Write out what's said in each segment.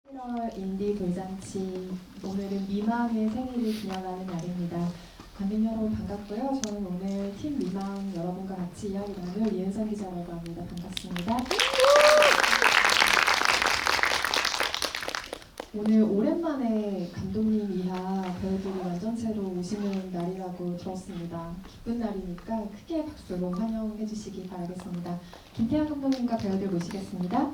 11월 인디 돌잔치, 오늘은 미망의 생일을 기념하는 날입니다. 관객 여러분 반갑고요. 저는 오늘 팀 미망 여러분과 같이 이야기 나눌 이은선 기자라고 합니다. 반갑습니다. 오늘 오랜만에 감독님 이하 배우들이 완전체로 오시는 날이라고 들었습니다. 기쁜 날이니까 크게 박수로 환영해 주시기 바라겠습니다. 김태현 감독님과 배우들 모시겠습니다.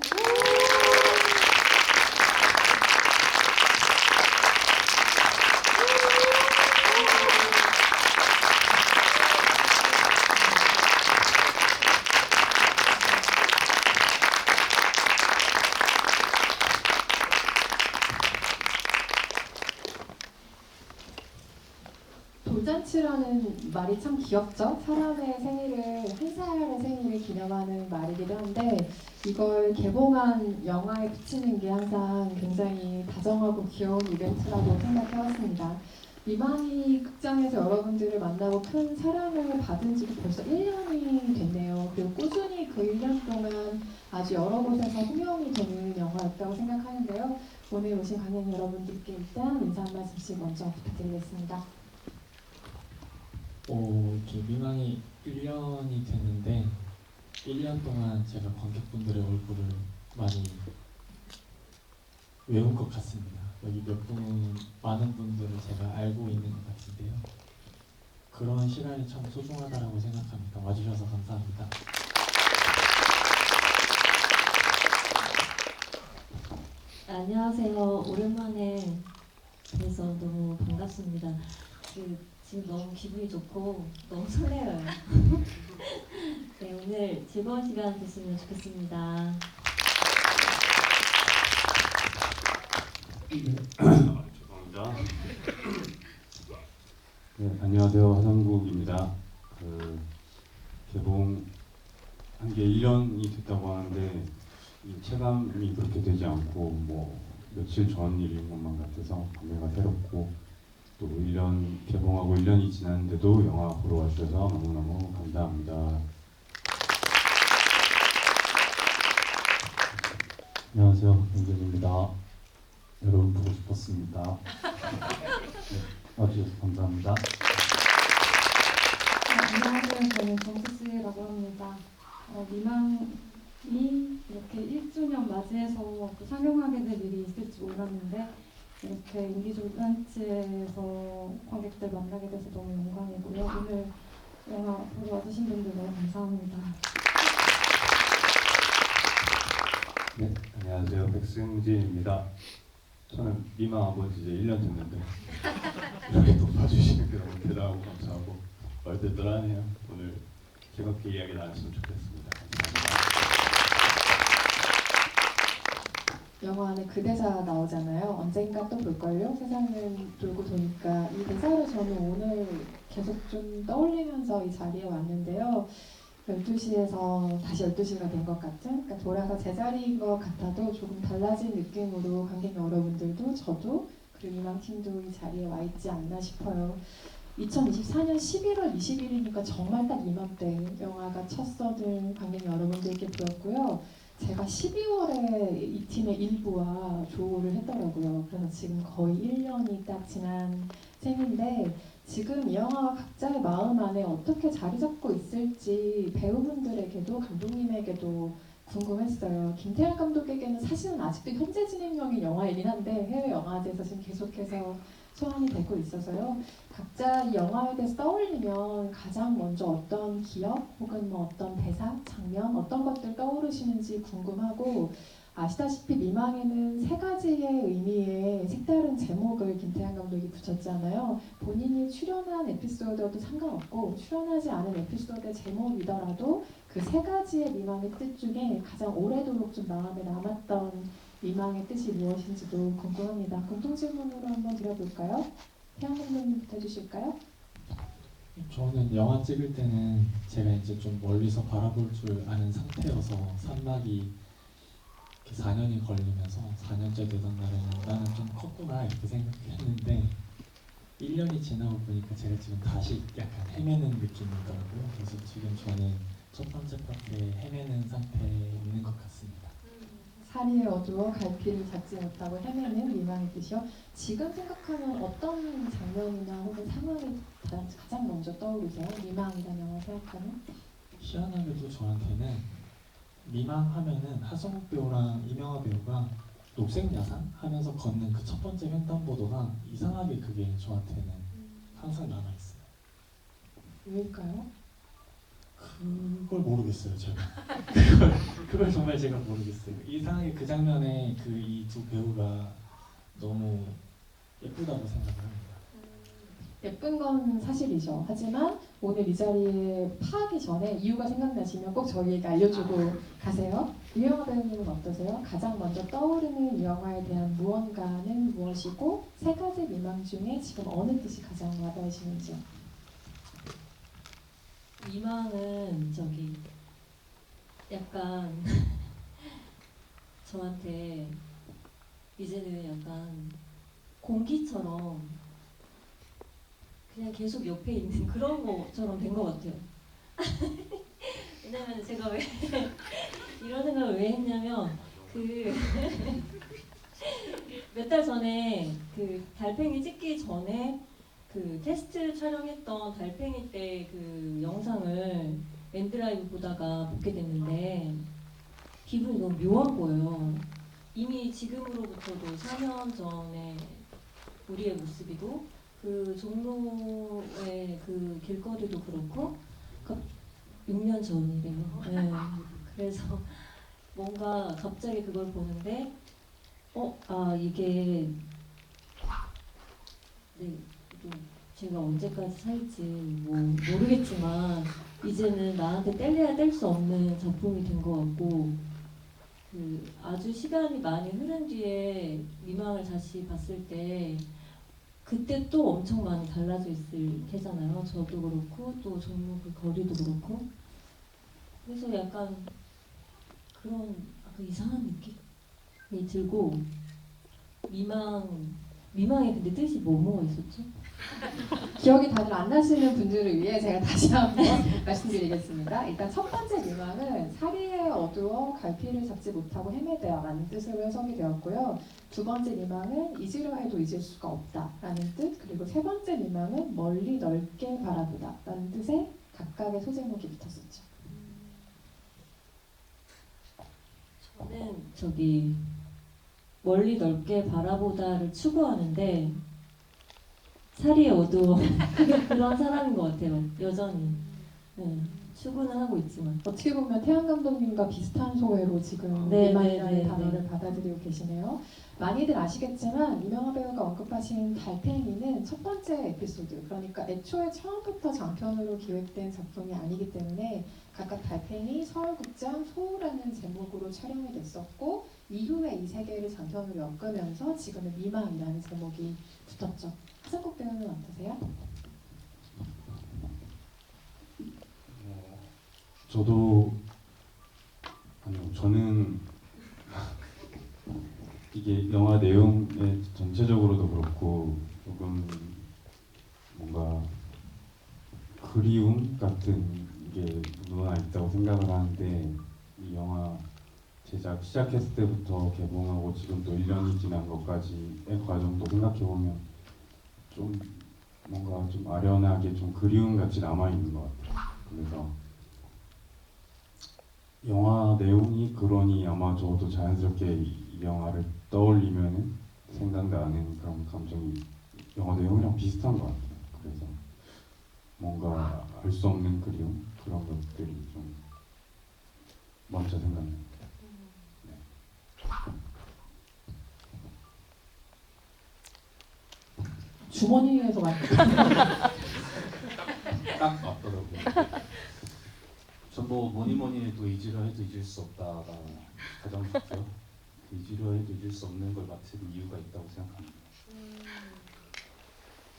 돌잔치라는 말이 참 귀엽죠? 사람의 생일을, 한 살의 생일을 기념하는 말이기도 한데 이걸 개봉한 영화에 붙이는 게 항상 굉장히 다정하고 귀여운 이벤트라고 생각해왔습니다. 미망이 극장에서 여러분들을 만나고 큰 사랑을 받은 지도 벌써 1년이 됐네요. 그리고 꾸준히 그 1년 동안 아주 여러 곳에서 호명이 되는 영화였다고 생각하는데요. 오늘 오신 관객 여러분들께 일단 인사 한 말씀씩 먼저 부탁드리겠습니다. 이렇게 미망이 1년이 됐는데 1년 동안 제가 관객분들의 얼굴을 많이 외운 것 같습니다. 여기 많은 분들을 제가 알고 있는 것 같은데요. 그런 시간이 참 소중하다고 생각합니다. 와주셔서 감사합니다. 안녕하세요. 오랜만에 뵈서 너무 반갑습니다. 지금 너무 기분이 좋고 너무 설레어요. 네, 오늘 즐거운 시간 됐으면 좋겠습니다. 죄송합니다. 네, 안녕하세요. 하상국입니다. 개봉한 게 1년이 됐다고 하는데 이 체감이 그렇게 되지 않고 며칠 전 일인 것만 같아서 감회가 새롭고 또 1년 개봉하고 1년이 지났는데도 영화 보러 와주셔서 너무너무 감사합니다. 안녕하세요, 윤준입니다. 여러분 보고 싶었습니다. 네, 와주셔서 감사합니다. 안녕하세요. 저는 정수씨라고 합니다. 미망이 이렇게 1주년 맞이해서 또 상영하게 될 일이 있을지 몰랐는데 이렇게 인디돌잔치에서 관객들 만나게 돼서 너무 영광이고요. 오늘 영화 보러 와주신 분들 너무 감사합니다. 네, 안녕하세요. 백승진입니다. 저는 미망 아버지 이제 1년 됐는데 이렇게 또 봐주시는 게 너무 대단하고 감사하고 얼떨떨하네요. 오늘 즐겁게 이야기 나눴으면 좋겠습니다. 감사합니다. 영화 안에 그 대사 나오잖아요. 언젠가 또 볼걸요? 세상은 돌고 도니까. 이 대사를 저는 오늘 계속 좀 떠올리면서 이 자리에 왔는데요. 12시에서 다시 12시가 된 것 같은, 그러니까 돌아서 제자리인 것 같아도 조금 달라진 느낌으로 관객 여러분들도 저도 그리고 미망팀도 이 자리에 와 있지 않나 싶어요. 2024년 11월 20일이니까 정말 딱 이맘때 영화가 첫 선을 관객 여러분들께 보였고요. 제가 12월에 이 팀의 일부와 조우를 했더라고요. 그래서 지금 거의 1년이 딱 지난 셈인데 지금 이 영화가 각자의 마음 안에 어떻게 자리 잡고 있을지 배우분들에게도 감독님에게도 궁금했어요. 김태현 감독에게는 사실은 아직도 현재 진행형인 영화이긴 한데 해외 영화제에서 지금 계속해서 소환이 되고 있어서요. 각자 이 영화에 대해서 떠올리면 가장 먼저 어떤 기억 혹은 어떤 대사, 장면, 어떤 것들 떠오르시는지 궁금하고 아시다시피 미망에는 3가지의 의미의 색다른 제목을 김태현 감독이 붙였잖아요. 본인이 출연한 에피소드와도 상관없고 출연하지 않은 에피소드의 제목이더라도 그 3가지의 미망의 뜻 중에 가장 오래도록 좀 마음에 남았던 미망의 뜻이 무엇인지도 궁금합니다. 공통 질문으로 한번 드려볼까요? 태양 감독님부터 해주실까요? 저는 영화 찍을 때는 제가 이제 좀 멀리서 바라볼 줄 아는 상태여서 산막이 4년이 걸리면서 4년째 되던 날에는 나는 좀 컸구나 이렇게 생각했는데 1년이 지나고 보니까 제가 지금 다시 약간 헤매는 느낌이더라고요. 그래서 지금 저는 첫 번째 파트에 헤매는 상태에 있는 것 같습니다. 사리에 어두워 갈피를 잡지 못하고 헤매는 미망의 뜻이요. 지금 생각하면 어떤 장면이나 혹은 상황이 가장 먼저 떠오르세요? 미망이라는 영화 생각하면? 희한하게도 저한테는 미망하면은 하성욱 배우랑 이명화 배우가 녹색 야상 하면서 걷는 그 첫 번째 횡단보도가 이상하게 그게 저한테는 항상 남아있어요. 왜일까요? 그걸 모르겠어요, 제가. 그걸 정말 제가 모르겠어요. 이상하게 그 장면에 그 이 두 배우가 너무 예쁘다고 생각을 합니다. 예쁜 건 사실이죠. 하지만 오늘 이 자리에 파하기 전에 이유가 생각나시면 꼭 저희에게 알려주고 가세요. 유영아 배우님은 어떠세요? 가장 먼저 떠오르는 이 영화에 대한 무언가는 무엇이고 세 가지 미망 중에 지금 어느 뜻이 가장 와닿으시는지요? 미망은 저기 약간 저한테 이제는 약간 공기처럼 그냥 계속 옆에 있는 그런 것처럼 된 것 같아요. 왜냐면 제가 왜 이런 생각을 왜 했냐면 그 몇 달 전에 그 달팽이 찍기 전에 그 테스트 촬영했던 달팽이 때 그 영상을 엔드라이브 보다가 보게 됐는데 기분이 너무 묘한 거예요. 이미 지금으로부터도 4년 전에 우리의 모습이고 그 종로의 그 길거리도 그렇고 6년 전이래요. 네. 그래서 뭔가 갑자기 그걸 보는데 이게 네, 또 제가 언제까지 살지 뭐 모르겠지만 이제는 나한테 뗄래야 뗄 수 없는 작품이 된 것 같고 그 아주 시간이 많이 흐른 뒤에 미망을 다시 봤을 때 그때 또 엄청 많이 달라져 있을 테잖아요. 저도 그렇고 또 종로 그 거리도 그렇고 그래서 약간 그런 이상한 느낌이 들고 미망의 근데 뜻이 뭐가 있었죠? 기억이 다들 안 나시는 분들을 위해 제가 다시 한번 말씀드리겠습니다. 일단 첫 번째 미망은 사리에 어두워 갈피를 잡지 못하고 헤매다 라는 뜻으로 해석이 되었고요. 두 번째 미망은 잊으려 해도 잊을 수가 없다 라는 뜻, 그리고 세 번째 미망은 멀리 넓게 바라보다 라는 뜻의 각각의 소제목이 붙었었죠. 저는 저기 멀리 넓게 바라보다를 추구하는데 살이 어두워 그런 사람인 것 같아요. 여전히 추구는 하고 있지만 어떻게 보면 태양 감독님과 비슷한 소회로 지금 네, 미망이라는 네, 네, 단어를 네. 받아들이고 계시네요. 많이들 아시겠지만 이명화 배우가 언급하신 달팽이는 첫 번째 에피소드, 그러니까 애초에 처음부터 장편으로 기획된 작품이 아니기 때문에 각각 달팽이, 서울극장, 소우라는 제목으로 촬영이 됐었고 이후에 이 세 개를 장편으로 엮으면서 지금의 미망이라는 제목이 붙었죠. 하성국 배우는 어떠세요? 저도 아니요, 저는 이게 영화 내용에 전체적으로도 그렇고 조금 뭔가 그리움 같은 게 묻어나 있다고 생각을 하는데 이 영화 제작 시작했을 때부터 개봉하고 지금 또 1년이 지난 것까지의 과정도 생각해보면 좀 뭔가 좀 아련하게 좀 그리움 같이 남아있는 것 같아요. 그래서 영화 내용이 그러니 아마 저도 자연스럽게 이 영화를 떠올리면 생각나는 그런 감정이 영화 내용이랑 비슷한 것 같아요. 그래서 뭔가 알 수 없는 그리움 그런 것들이 좀 먼저 생각나요. 주머니에서 왔 딱 맞더라고요. 전뭐 뭐니 해도 잊으려 해도 잊을 수 없다가 가장 좋죠. 잊으려 해도 잊을 수 없는 걸 맡은 이유가 있다고 생각합니다.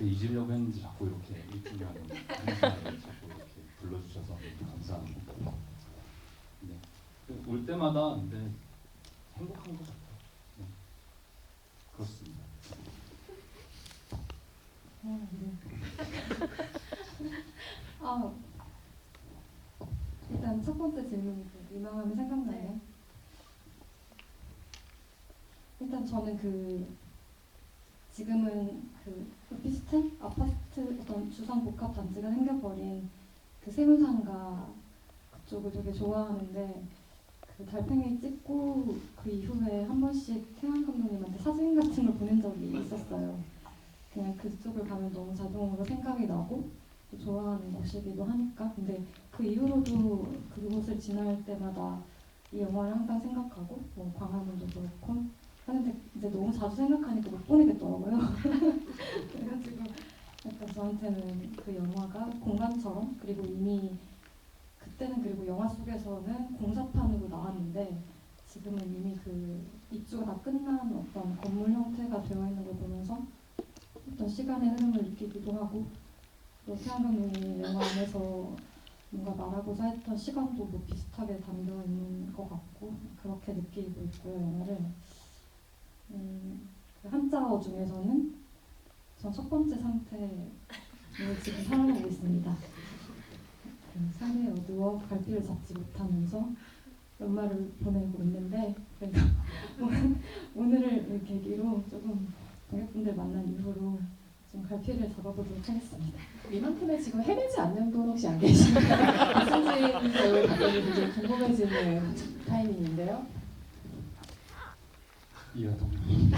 잊으려고 했는데 자꾸 이렇게 일품하는 자꾸 이렇게 불러주셔서 감사합니다. 네. 올 때마다 근데 행복한 것 같아요. 네. 그렇습니다. 일단 첫 번째 질문 미망하면 생각나요? 일단 저는 지금은 오피스텔 아파트 어떤 주상복합 단지가 생겨버린 세운상가 그쪽을 되게 좋아하는데 달팽이 찍고 그 이후에 한 번씩 태양 감독님한테 사진 같은 걸 보낸 적이 있었어요. 그냥 그쪽을 가면 너무 자동으로 생각이 나고 또 좋아하는 곳이기도 하니까. 근데 그 이후로도 그곳을 지날 때마다 이 영화를 항상 생각하고 뭐 광화문도 그렇고 하는데 이제 너무 자주 생각하니까 못 보내겠더라고요. 그래가지고 약간 저한테는 그 영화가 공간처럼, 그리고 이미 그때는 그리고 영화 속에서는 공사판으로 나왔는데 지금은 이미 입주가 다 끝난 어떤 건물 형태가 되어 있는 걸 보면서 어떤 시간의 흐름을 느끼기도 하고, 또 태양 감독님이 영화 안에서 뭔가 말하고자 했던 시간도 뭐 비슷하게 담겨 있는 것 같고 그렇게 느끼고 있고요. 영화를 그 한자어 중에서는 전 첫 번째 상태를 지금 살아가고 있습니다. 삶이 어두워 갈피를 잡지 못하면서 연말을 보내고 있는데, 그래서 오늘을 계기로 조금 관객분들 만난 이후로 좀 갈피를 잡아보도록 하겠습니다. 이만큼에 지금 헤매지 않는 분 혹시 안 계신가요? 이승진 배우의 답변이 굉장히 궁금해지는 타이밍인데요. 이하동님.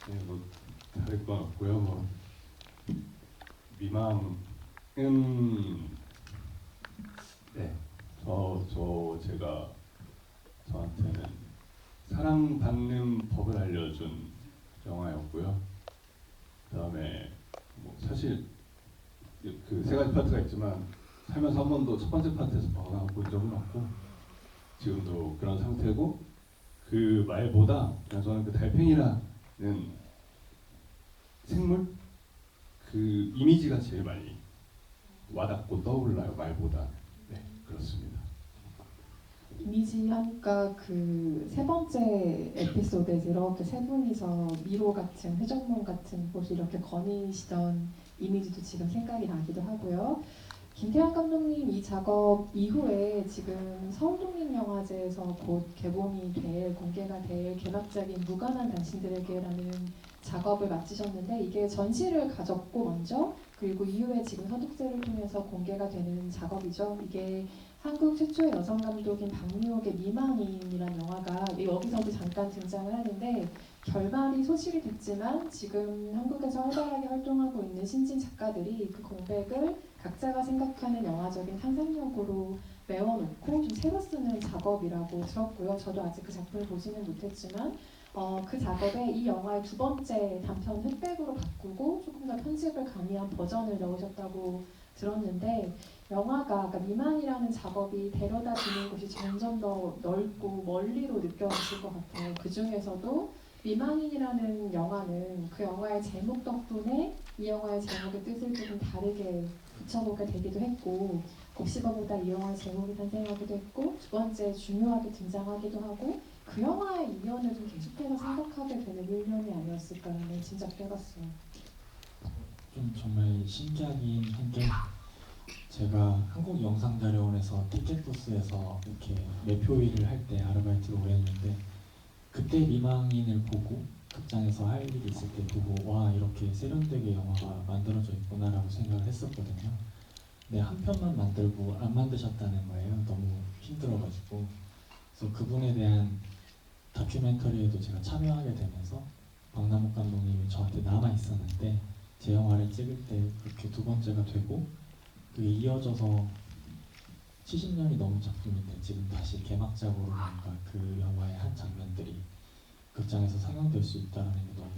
네, 뭐 다를 건 없고요. 뭐 미망은 네, 제가 저한테는 사랑받는 법을 알려준 영화였고요. 그다음에 뭐 사실 그 세 가지 파트가 있지만 살면서 한 번도 첫 번째 파트에서 벗어나 본 적은 없고 지금도 그런 상태고, 그 말보다 그냥 저는 그 달팽이라는 생물 그 이미지가 제일 많이 와닿고 떠올라요, 말보다. 네, 그렇습니다. 이미지 하니까 그 세 번째 에피소드에서 이렇게 세 분이서 미로 같은 회전문 같은 곳을 이렇게 거니시던 이미지도 지금 생각이 나기도 하고요. 김태환 감독님 이 작업 이후에 지금 서울독립영화제에서 곧 개봉이 될, 공개가 될 개막작인 무관한 당신들에게라는 작업을 마치셨는데, 이게 전시를 가졌고 먼저, 그리고 이후에 지금 서독제를 통해서 공개가 되는 작업이죠. 이게 한국 최초의 여성 감독인 박미옥의 미망인이라는 영화가 여기서도 잠깐 등장을 하는데, 결말이 소실이 됐지만 지금 한국에서 활발하게 활동하고 있는 신진 작가들이 그 공백을 각자가 생각하는 영화적인 상상력으로 메워놓고 좀 새로 쓰는 작업이라고 들었고요. 저도 아직 그 작품을 보지는 못했지만 그 작업에 이 영화의 두 번째 단편 흑백으로 바꾸고 조금 더 편집을 가미한 버전을 넣으셨다고 들었는데, 영화가 그러니까 미망이라는 작업이 데려다 주는 곳이 점점 더 넓고 멀리로 느껴지실 것 같아요. 그 중에서도 미망인이라는 영화는 그 영화의 제목 덕분에 이 영화의 제목의 뜻을 조금 다르게 붙여보게 되기도 했고, 곱씹어보다 이 영화의 제목이 탄생하기도 했고, 두 번째 중요하게 등장하기도 하고, 그 영화의 이면을 좀 계속해서 생각하게 되는 1년이 아니었을까라는 짐작도 해봤어요. 좀 정말 신기하긴 한 게, 제가 한국영상자료원에서 티켓부스에서 이렇게 매표 일을 할 때 아르바이트를 오래 했는데, 그때 미망인을 보고 극장에서 할 일이 있을 때 보고 와, 이렇게 세련되게 영화가 만들어져 있구나라고 생각을 했었거든요. 근데 한 편만 만들고 안 만드셨다는 거예요. 너무 힘들어가지고. 그래서 그분에 대한 다큐멘터리에도 제가 참여하게 되면서 박남욱 감독님이 저한테 남아 있었는데, 제 영화를 찍을 때 그렇게 두 번째가 되고, 그게 이어져서 70년이 넘은 작품인데 지금 다시 개막작으로 뭔가 그 영화의 한 장면들이 극장에서 상영될 수 있다는 게 너무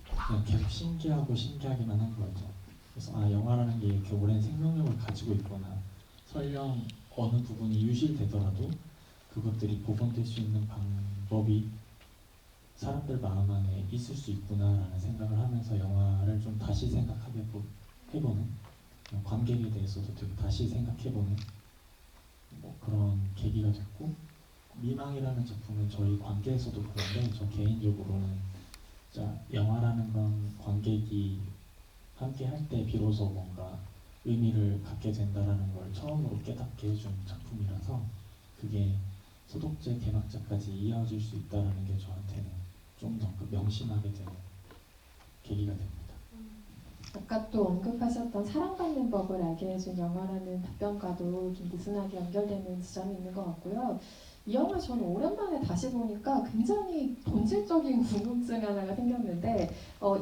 그냥 계속 신기하고 신기하기만 한 거죠. 그래서 아, 영화라는 게 이렇게 오랜 생명력을 가지고 있구나. 설령 어느 부분이 유실되더라도 그것들이 복원될 수 있는 방법이 사람들 마음 안에 있을 수 있구나라는 생각을 하면서 영화를 좀 다시 해보는, 관객에 대해서도 되게 다시 생각해보는 뭐 그런 계기가 됐고, 미망이라는 작품은 저희 관계에서도 그런데, 저 개인적으로는 진짜 영화라는 건 관객이 함께 할 때 비로소 뭔가 의미를 갖게 된다라는 걸 처음으로 깨닫게 해준 작품이라서, 그게 소독제 개막자까지 이어질 수 있다는 게 저한테는 좀 더 명심하게 되는 계기가 됩니다. 아까 또 언급하셨던 사랑받는 법을 알게 해준 영화라는 답변과도 좀 느슨하게 연결되는 지점이 있는 것 같고요. 이 영화 저는 오랜만에 다시 보니까 굉장히 본질적인 궁금증 하나가 생겼는데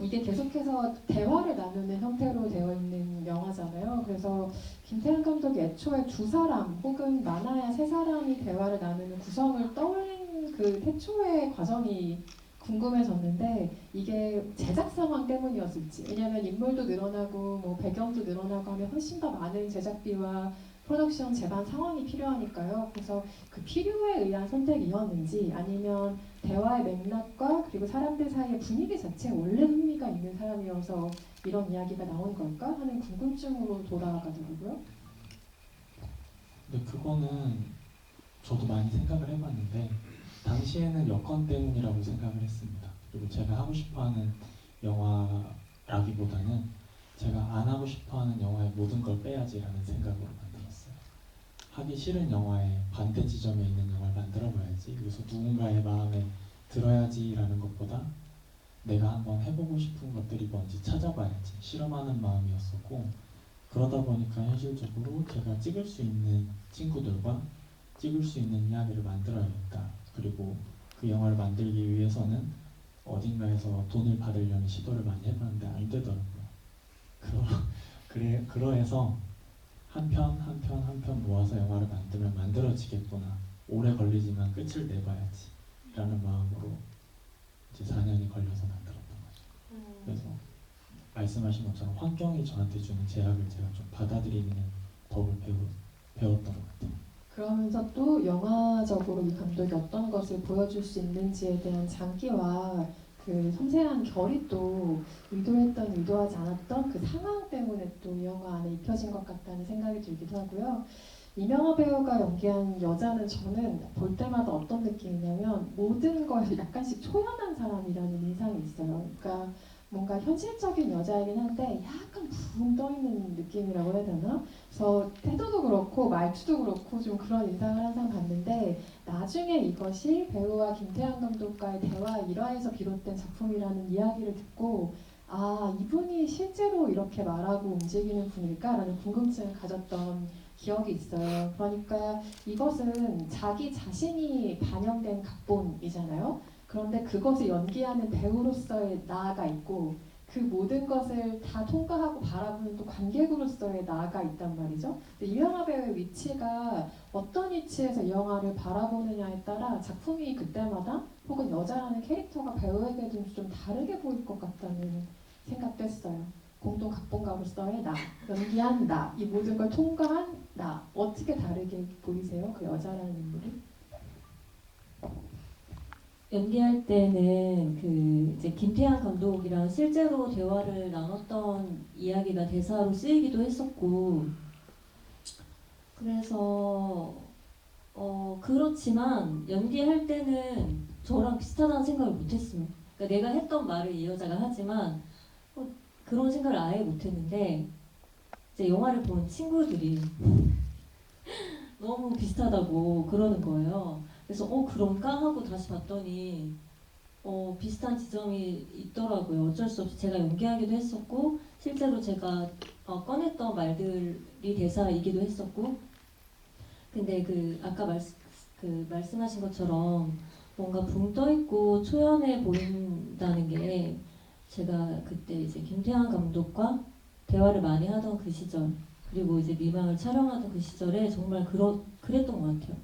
이게 계속해서 대화를 나누는 형태로 되어 있는 영화잖아요. 그래서 김태현 감독이 애초에 두 사람 혹은 많아야 세 사람이 대화를 나누는 구성을 떠올린 그 태초의 과정이 궁금해졌는데 이게 제작 상황 때문이었을지, 왜냐하면 인물도 늘어나고 뭐 배경도 늘어나고 하면 훨씬 더 많은 제작비와 프로덕션 제반 상황이 필요하니까요. 그래서 그 필요에 의한 선택이었는지 아니면 대화의 맥락과 그리고 사람들 사이의 분위기 자체에 원래 흥미가 있는 사람이어서 이런 이야기가 나온 걸까 하는 궁금증으로 돌아가더라고요. 근데 그거는 저도 많이 생각을 해봤는데 당시에는 여건 때문이라고 생각을 했습니다. 그리고 제가 하고 싶어하는 영화라기보다는 제가 안 하고 싶어하는 영화의 모든 걸 빼야지라는 생각으로 만들었어요. 하기 싫은 영화의 반대 지점에 있는 영화를 만들어봐야지. 그래서 누군가의 마음에 들어야지라는 것보다 내가 한번 해보고 싶은 것들이 뭔지 찾아봐야지 실험하는 마음이었었고, 그러다 보니까 현실적으로 제가 찍을 수 있는 친구들과 찍을 수 있는 이야기를 만들어야겠다. 그리고 그 영화를 만들기 위해서는 어딘가에서 돈을 받으려는 시도를 많이 해봤는데 안 되더라고요. 그러해서 한 편 모아서 영화를 만들면 만들어지겠구나. 오래 걸리지만 끝을 내봐야지 라는 마음으로 이제 4년이 걸려서 만들었던 거죠. 그래서 말씀하신 것처럼 환경이 저한테 주는 제약을 제가 좀 받아들이는 법을 배웠던 것 같아요. 그러면서 또 영화적으로 이 감독이 어떤 것을 보여줄 수 있는지에 대한 장기와 그 섬세한 결이 또 의도했던 의도하지 않았던 그 상황 때문에 또 이 영화 안에 입혀진 것 같다는 생각이 들기도 하고요. 이명화 배우가 연기한 여자는 저는 볼 때마다 어떤 느낌이냐면 모든 걸 약간씩 초연한 사람이라는 인상이 있어요. 그러니까 뭔가 현실적인 여자이긴 한데 약간 붕 떠있는 느낌이라고 해야 되나? 그래서 태도도 그렇고 말투도 그렇고 좀 그런 인상을 항상 봤는데 나중에 이것이 배우와 김태현 감독과의 대화 일화에서 비롯된 작품이라는 이야기를 듣고 아, 이분이 실제로 이렇게 말하고 움직이는 분일까라는 궁금증을 가졌던 기억이 있어요. 그러니까 이것은 자기 자신이 반영된 각본이잖아요. 그런데 그것을 연기하는 배우로서의 나아가 있고 그 모든 것을 다 통과하고 바라보는 또 관객으로서의 나아가 있단 말이죠. 근데 이명화 배우의 위치가 어떤 위치에서 이 영화를 바라보느냐에 따라 작품이 그때마다 혹은 여자라는 캐릭터가 배우에게도 좀 다르게 보일 것 같다는 생각도 했어요. 공동 각본가로서의 나, 연기한 나, 이 모든 걸 통과한 나, 어떻게 다르게 보이세요? 그 여자라는 인물이? 연기할 때는 그 이제 김태한 감독이랑 실제로 대화를 나눴던 이야기가 대사로 쓰이기도 했었고, 그래서 그렇지만 연기할 때는 저랑 비슷하다는 생각을 못했어요. 그러니까 내가 했던 말을 이 여자가 하지만 그런 생각을 아예 못했는데 이제 영화를 본 친구들이 너무 비슷하다고 그러는 거예요. 그래서 그런가 하고 다시 봤더니 비슷한 지점이 있더라고요. 어쩔 수 없이 제가 연기하기도 했었고 실제로 제가 꺼냈던 말들이 대사이기도 했었고, 근데 그 아까 말씀하신 것처럼 뭔가 붕 떠 있고 초연해 보인다는 게 제가 그때 이제 김태환 감독과 대화를 많이 하던 그 시절, 그리고 이제 미망을 촬영하던 그 시절에 정말 그랬던 것 같아요.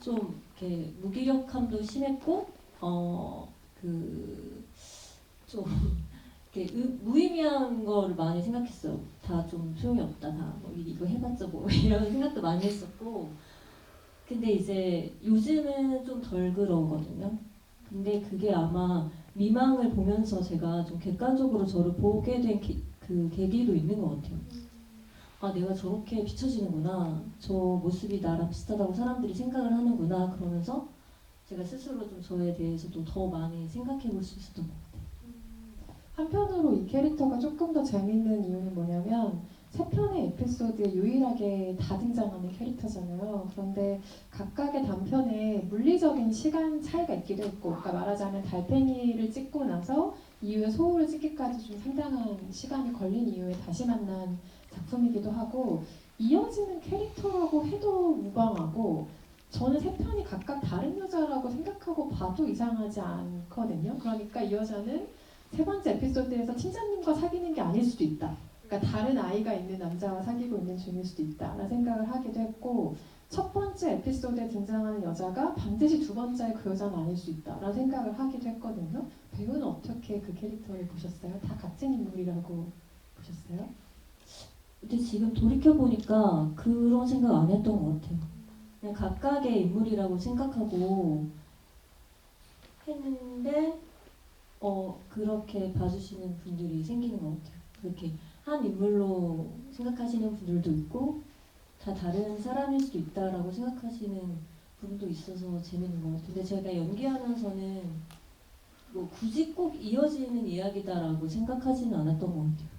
좀 이렇게 무기력함도 심했고 좀 이렇게 무의미한 거를 많이 생각했어요. 다 좀 소용이 없다, 다 뭐 이거 해봤자 뭐 이런 생각도 많이 했었고, 근데 이제 요즘은 좀 덜 그러거든요. 근데 그게 아마 미망을 보면서 제가 좀 객관적으로 저를 보게 된 그 계기도 있는 것 같아요. 아, 내가 저렇게 비춰지는구나, 저 모습이 나랑 비슷하다고 사람들이 생각을 하는구나, 그러면서 제가 스스로 좀 저에 대해서도 더 많이 생각해 볼 수 있었던 것 같아요. 한편으로 이 캐릭터가 조금 더 재밌는 이유는 뭐냐면 세 편의 에피소드에 유일하게 다 등장하는 캐릭터잖아요. 그런데 각각의 단편에 물리적인 시간 차이가 있기도 했고, 그러니까 말하자면 달팽이를 찍고 나서 이후에 소울을 찍기까지 좀 상당한 시간이 걸린 이후에 다시 만난 작품이기도 하고, 이어지는 캐릭터라고 해도 무방하고, 저는 세 편이 각각 다른 여자라고 생각하고 봐도 이상하지 않거든요. 그러니까 이 여자는 세 번째 에피소드에서 팀장님과 사귀는 게 아닐 수도 있다. 그러니까 다른 아이가 있는 남자와 사귀고 있는 중일 수도 있다라는 생각을 하기도 했고, 첫 번째 에피소드에 등장하는 여자가 반드시 두 번째의 그 여자는 아닐 수 있다라는 생각을 하기도 했거든요. 배우는 어떻게 그 캐릭터를 보셨어요? 다 같은 인물이라고 보셨어요? 근데 지금 돌이켜 보니까 그런 생각 안 했던 것 같아요. 그냥 각각의 인물이라고 생각하고 했는데 그렇게 봐주시는 분들이 생기는 것 같아요. 그렇게 한 인물로 생각하시는 분들도 있고 다 다른 사람일 수도 있다라고 생각하시는 분도 있어서 재밌는 것 같아요. 근데 제가 연기하면서는 뭐 굳이 꼭 이어지는 이야기다라고 생각하지는 않았던 것 같아요.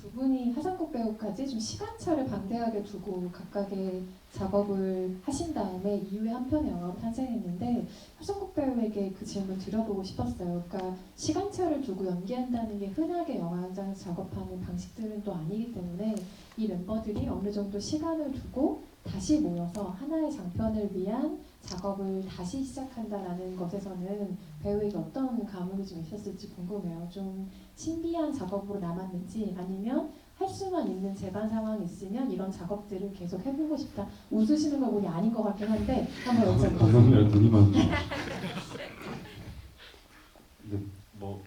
두 분이 하상국 배우까지 좀 시간차를 방대하게 두고 각각의 작업을 하신 다음에 이후에 한 편의 영화로 탄생했는데, 하상국 배우에게 그 질문 드려보고 싶었어요. 그러니까 시간차를 두고 연기한다는 게 흔하게 영화 현장에서 작업하는 방식들은 또 아니기 때문에 이 멤버들이 어느 정도 시간을 두고 다시 모여서 하나의 장편을 위한 작업을 다시 시작한다라는 것에서는 배우에게 어떤 감흥이 좀 있었을지 궁금해요. 좀 신비한 작업으로 남았는지, 아니면 할 수만 있는 제반 상황이 있으면 이런 작업들을 계속 해보고 싶다. 웃으시는 거 보니 아닌 것 같긴 한데 한번 여쭤볼게요. 감독님이랑 눈이 마주쳐. 근데 뭐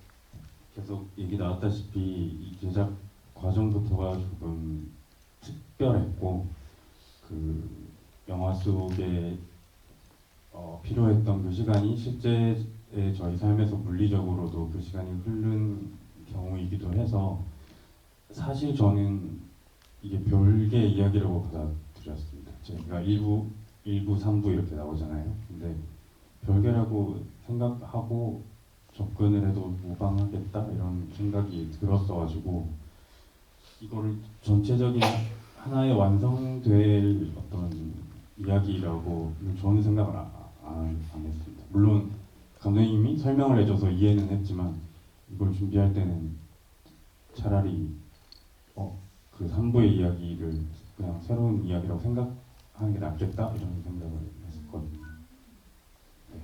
계속 얘기 나왔다시피 이 제작 과정부터가 조금 특별했고, 그 영화 속에 필요했던 그 시간이 실제 저희 삶에서 물리적으로도 그 시간이 흐른 경우이기도 해서, 사실 저는 이게 별개의 이야기라고 받아들였습니다. 제가 1부, 3부 이렇게 나오잖아요. 근데 별개라고 생각하고 접근을 해도 무방하겠다 이런 생각이 들었어가지고, 이거를 전체적인 하나의 완성될 어떤 이야기라고 저는 생각을 안 했습니다. 물론 감독님이 설명을 해줘서 이해는 했지만, 이걸 준비할 때는 차라리 그 3부의 이야기를 그냥 새로운 이야기라고 생각하는 게 낫겠다 이런 생각을 했었거든요. 네.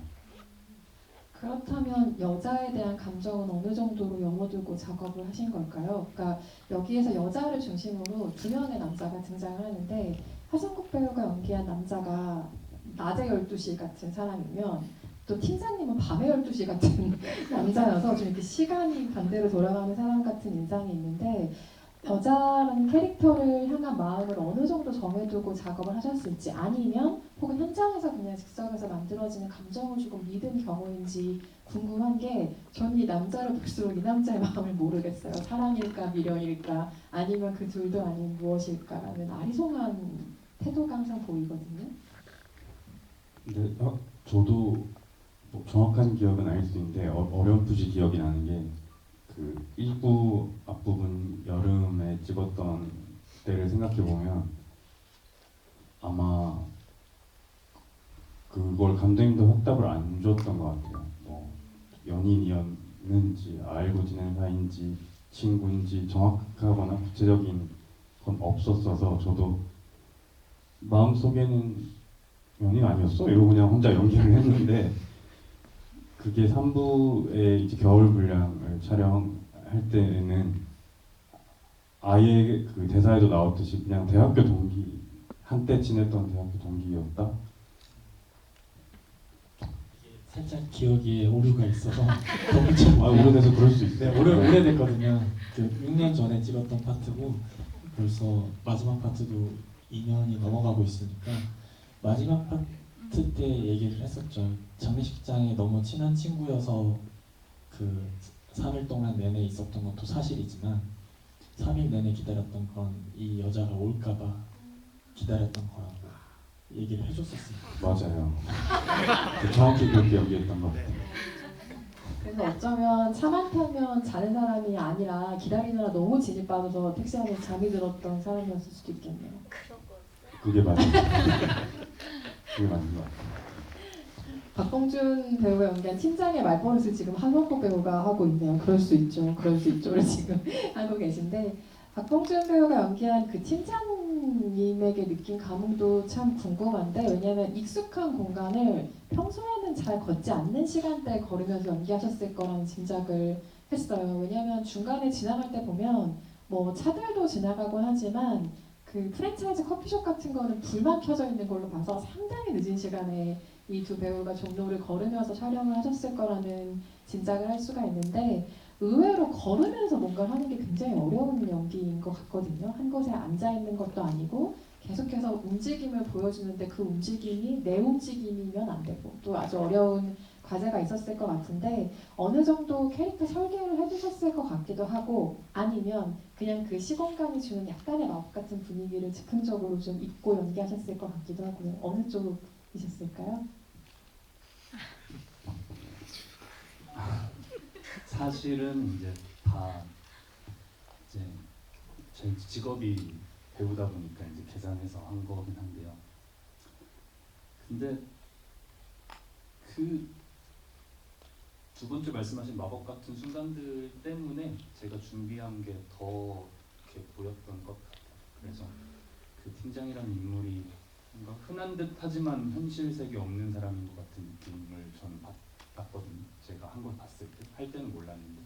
그렇다면 여자에 대한 감정은 어느 정도로 염두두고 작업을 하신 걸까요? 그러니까 여기에서 여자를 중심으로 두 명의 남자가 등장을 하는데, 하상국 배우가 연기한 남자가 낮에 12시 같은 사람이면 또 팀장님은 밤에 12시 같은 남자여서 좀 이렇게 시간이 반대로 돌아가는 사람 같은 인상이 있는데, 여자라는 캐릭터를 향한 마음을 어느 정도 정해두고 작업을 하셨을지, 아니면 혹은 현장에서 그냥 즉석에서 만들어지는 감정을 조금 믿은 경우인지 궁금한 게, 저는 이 남자를 볼수록 이 남자의 마음을 모르겠어요. 사랑일까 미련일까 아니면 그 둘도 아닌 무엇일까라는 아리송한 태도가 항상 보이거든요. 근데 저도 뭐 정확한 기억은 아닐 수 있는데 어렴풋이 기억이 나는 게, 그 1부 앞부분 여름에 찍었던 때를 생각해 보면 아마 그걸 감독님도 확답을 안 줬던 것 같아요. 뭐 연인이었는지 알고 지낸 사이인지 친구인지 정확하거나 구체적인 건 없었어서, 저도 마음속에는 연인 아니었어? 이러고 그냥 혼자 연기를 했는데, 그게 3부에 이제 겨울 분량을 촬영할 때는 아예 그 대사에도 나왔듯이 그냥 대학교 동기, 한때 친했던 대학교 동기였다. 살짝 기억에 오류가 있어서 너무 참 오래돼서 그럴 수 있어요. 네, 오래됐거든요. 그 6년 전에 찍었던 파트고 벌써 마지막 파트도 2년이 넘어가고 있으니까, 마지막 파트 때 얘기를 했었죠. 장례식장에 너무 친한 친구여서 그 3일 동안 내내 있었던 것도 사실이지만, 3일 내내 기다렸던 건 이 여자가 올까봐 기다렸던 거라고 얘기를 해줬었어요. 맞아요. 정확히 그렇게 연기했던 것 같아요. 그래서 어쩌면 차만 타면 자는 사람이 아니라 기다리느라 너무 진이 빠져서 택시 안에서 잠이 들었던 사람이었을 수도 있겠네요. 그게 맞는 그게 맞는 것 같아요. 박봉준 배우가 연기한 팀장의 말버릇을 지금 한원석 배우가 하고 있네요. 그럴 수 있죠. 그럴 수 있죠를 지금 하고 계신데 박봉준 배우가 연기한 그 팀장님에게 느낀 감흥도 참 궁금한데 왜냐하면 익숙한 공간을 평소에는 잘 걷지 않는 시간대에 걸으면서 연기하셨을 거라는 짐작을 했어요. 왜냐하면 중간에 지나갈 때 보면 뭐 차들도 지나가곤 하지만 그 프랜차이즈 커피숍 같은 거는 불만 켜져 있는 걸로 봐서 상당히 늦은 시간에 이 두 배우가 종로를 걸으면서 촬영을 하셨을 거라는 짐작을 할 수가 있는데 의외로 걸으면서 뭔가를 하는 게 굉장히 어려운 연기인 것 같거든요. 한 곳에 앉아 있는 것도 아니고 계속해서 움직임을 보여주는데 그 움직임이 내 움직임이면 안 되고 또 아주 어려운 과제가 있었을 것 같은데 어느 정도 캐릭터 설계를 해주셨을 것 같기도 하고 아니면 그냥 그 시공간이 주는 약간의 마법 같은 분위기를 즉흥적으로 좀 잊고 연기하셨을 것 같기도 하고요. 어느 쪽이셨을까요? 사실은 이제 다 이제 제 직업이 배우다 보니까 이제 계산해서 한 거긴 한데요. 근데 그 두 번째 말씀하신 마법 같은 순간들 때문에 제가 준비한 게 더 이렇게 보였던 것 같아요. 그래서 그 팀장이라는 인물이 뭔가 흔한 듯 하지만 현실색이 없는 사람인 것 같은 느낌을 저는 받거든요. 제가 한 걸 봤을 때, 할 때는 몰랐는데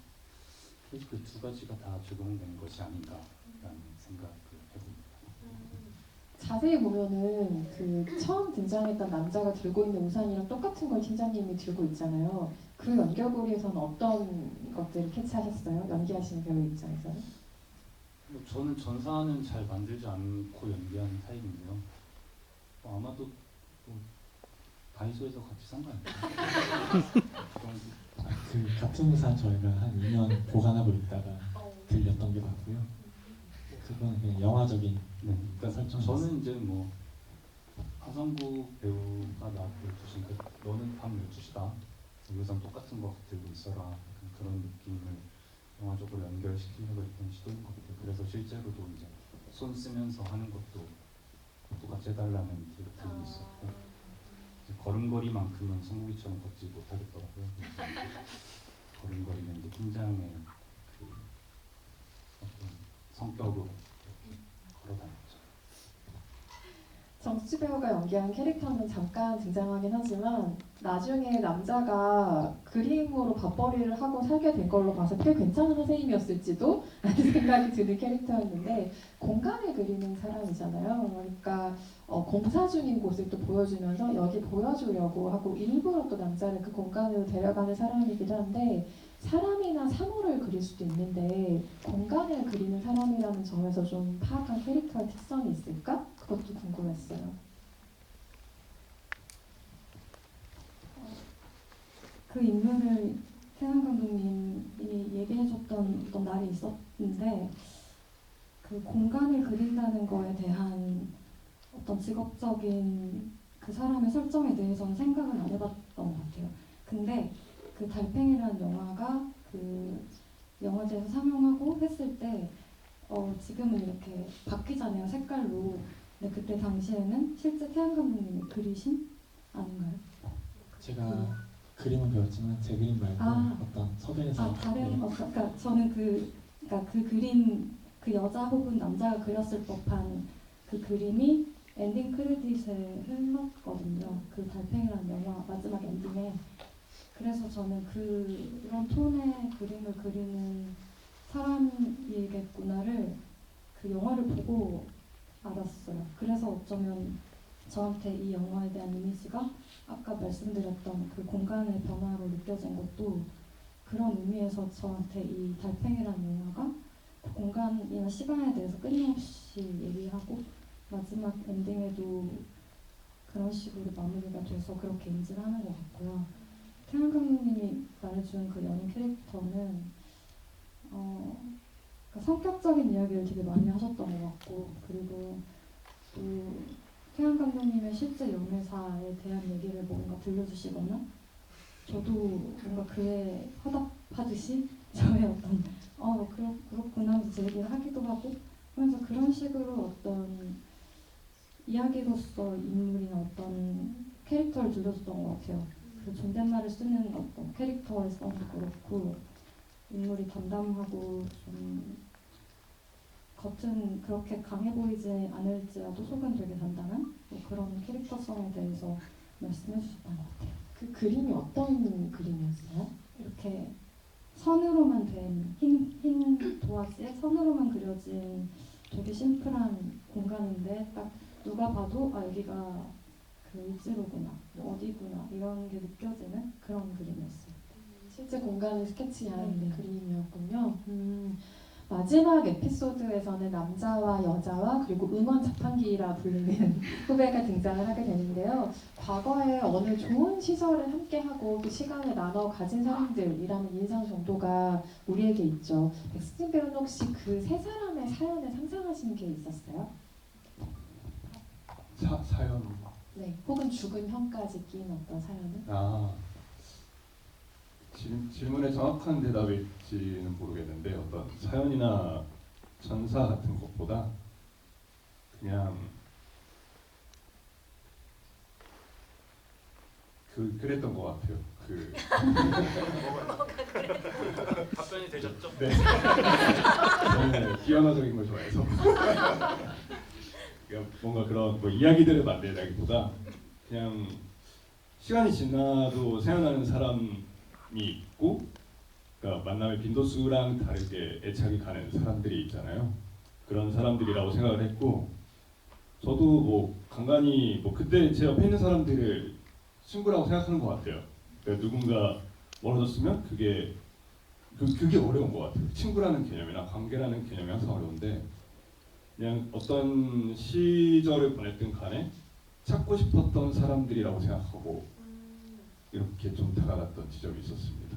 그래서 그 두 가지가 다 적용된 것이 아닌가라는 생각을 해봅니다. 자세히 보면은 그 처음 등장했던 남자가 들고 있는 우산이랑 똑같은 걸 팀장님이 들고 있잖아요. 그 연결고리에서는 어떤 것들을 캐치하셨어요? 연기하시는 배우 입장에서는? 뭐 저는 전사는 잘 만들지 않고 연기하는 타입인데요. 아마도 뭐 다이소에서 같이 산 거 아닐까요? 그 정도. 그 같은 우산 저희가 한 2년 보관하고 있다가 들렸던 게 맞고요. 그건 그냥 영화적인 네, 그러니까 설정이었어요. 저는 이제 뭐 하성구 배우가 나한테 주신 그 너는 밤 12시다 우산 똑같은 거 들고 있어라 약간 그런 느낌을 영화적으로 연결시키려고 했던 시도인 것 같아요. 그래서 실제로도 이제 손 쓰면서 하는 것도 똑같이 해달라는 디렉팅이 있었고 이제 걸음걸이만큼은 성국이처럼 걷지 못하겠더라고요. 그래서 걸음걸이는 이제 팀장의 그 어떤 성격으로 걸어다녔죠. 정수지 배우가 연기한 캐릭터는 잠깐 등장하긴 하지만 나중에 남자가 그림으로 밥벌이를 하고 살게 된 걸로 봐서 꽤 괜찮은 선생님이었을지도 라는 생각이 드는 캐릭터였는데 공간을 그리는 사람이잖아요. 그러니까 공사 중인 곳을 또 보여주면서 여기 보여주려고 하고 일부러 또 남자를 그 공간으로 데려가는 사람이기도 한데 사람이나 사물을 그릴 수도 있는데 공간을 그리는 사람이라는 점에서 좀 파악한 캐릭터의 특성이 있을까? 그것도 궁금했어요. 그 인물을 태양 감독님이 얘기해줬던 어떤 날이 있었는데 그 공간을 그린다는 거에 대한 어떤 직업적인 그 사람의 설정에 대해서는 생각을 안 해봤던 것 같아요. 근데 그 달팽이라는 영화가 그 영화제에서 상영하고 했을 때 지금은 이렇게 바뀌잖아요, 색깔로. 근데 그때 당시에는 실제 태양 감독님이 그리신 아닌가요? 제가 그림은 배웠지만 제 그림 말고 어떤 서변에서 다른 그러니까 저는 그러니까 그 그림 그 여자 혹은 남자가 그렸을 법한 그 그림이 엔딩 크레딧에 흘렀거든요. 그 달팽이라는 영화 마지막 엔딩에. 그래서 저는 그런 톤의 그림을 그리는 사람이겠구나를 그 영화를 보고 알았어요. 그래서 어쩌면 저한테 이 영화에 대한 이미지가 아까 말씀드렸던 그 공간의 변화로 느껴진 것도 그런 의미에서 저한테 이 달팽이라는 영화가 그 공간이나 시간에 대해서 끊임없이 얘기하고 마지막 엔딩에도 그런 식으로 마무리가 돼서 그렇게 인지를 하는 것 같고요. 태양 감독님이 말해준 그 연인 캐릭터는 그러니까 성격적인 이야기를 되게 많이 하셨던 것 같고 그리고 또 태양 감독님의 실제 연애사에 대한 얘기를 뭔가 들려주시거나 저도 뭔가 그에 화답하듯이 저의 어떤 그렇구나 하면서 제 얘기를 하기도 하고 하면서 그런 식으로 어떤 이야기로서 인물이나 어떤 캐릭터를 들려줬던 것 같아요. 그 존댓말을 쓰는 어떤 캐릭터에서도 그렇고 인물이 담담하고 좀 겉은 그렇게 강해 보이지 않을지라도 속은 되게 단단한 뭐 그런 캐릭터성에 대해서 말씀해 주셨던 것 같아요. 그 그림이 어떤 그림이었어요? 이렇게 선으로만 된 흰 도화지에 선으로만 그려진 되게 심플한 공간인데 딱 누가 봐도 아 여기가 그 을지로구나 어디구나 이런 게 느껴지는 그런 그림이었어요. 실제 공간을 스케치한 네. 그림이었군요. 마지막 에피소드에서는 남자와 여자와 그리고 응원 자판기라 불리는 후배가 등장을 하게 되는데요. 과거에 어느 좋은 시절을 함께하고 그 시간을 나눠 가진 사람들이라는 인상 정도가 우리에게 있죠. 백승진 배우는 혹시 그 세 사람의 사연을 상상하신 게 있었어요? 사연. 네. 혹은 죽은 형까지 낀 어떤 사연은? 질문에 정확한 대답일지는 모르겠는데 어떤 사연이나 전사 같은 것보다 그냥 그랬던 것 같아요. 답변이 되셨죠? 네. 저는 비언어적인 걸 좋아해서 그러니까 뭔가 그런 뭐 이야기들을 만들다기보다 그냥 시간이 지나도 생각나는 사람이 있고, 그러니까 만남의 빈도수랑 다르게 애착이 가는 사람들이 있잖아요. 그런 사람들이라고 생각을 했고, 저도 뭐 간간히 뭐 그때 제 옆에 있는 사람들을 친구라고 생각하는 것 같아요. 그러니까 누군가 멀어졌으면 그게 어려운 것 같아요. 친구라는 개념이나 관계라는 개념이 항상 어려운데 그냥 어떤 시절을 보냈든 간에 찾고 싶었던 사람들이라고 생각하고 이렇게 좀 다가갔던 지점이 있었습니다.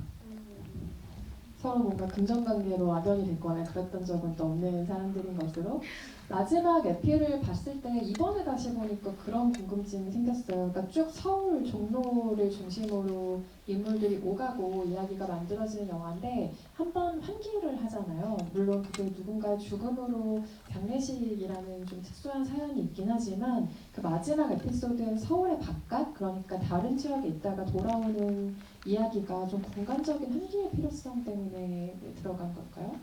서로 뭔가 금전관계로 악연이 됐거나 그랬던 적은 또 없는 사람들인 것으로 마지막 에피를 봤을 때 이번에 다시 보니까 그런 궁금증이 생겼어요. 그러니까 쭉 서울 종로를 중심으로 인물들이 오가고 이야기가 만들어지는 영화인데 한 번 환기를 하잖아요. 물론 그게 누군가의 죽음으로 장례식이라는 좀 특수한 사연이 있긴 하지만 그 마지막 에피소드는 서울의 바깥, 그러니까 다른 지역에 있다가 돌아오는 이야기가 좀 공간적인 한계의 필요성 때문에 들어간 걸까요?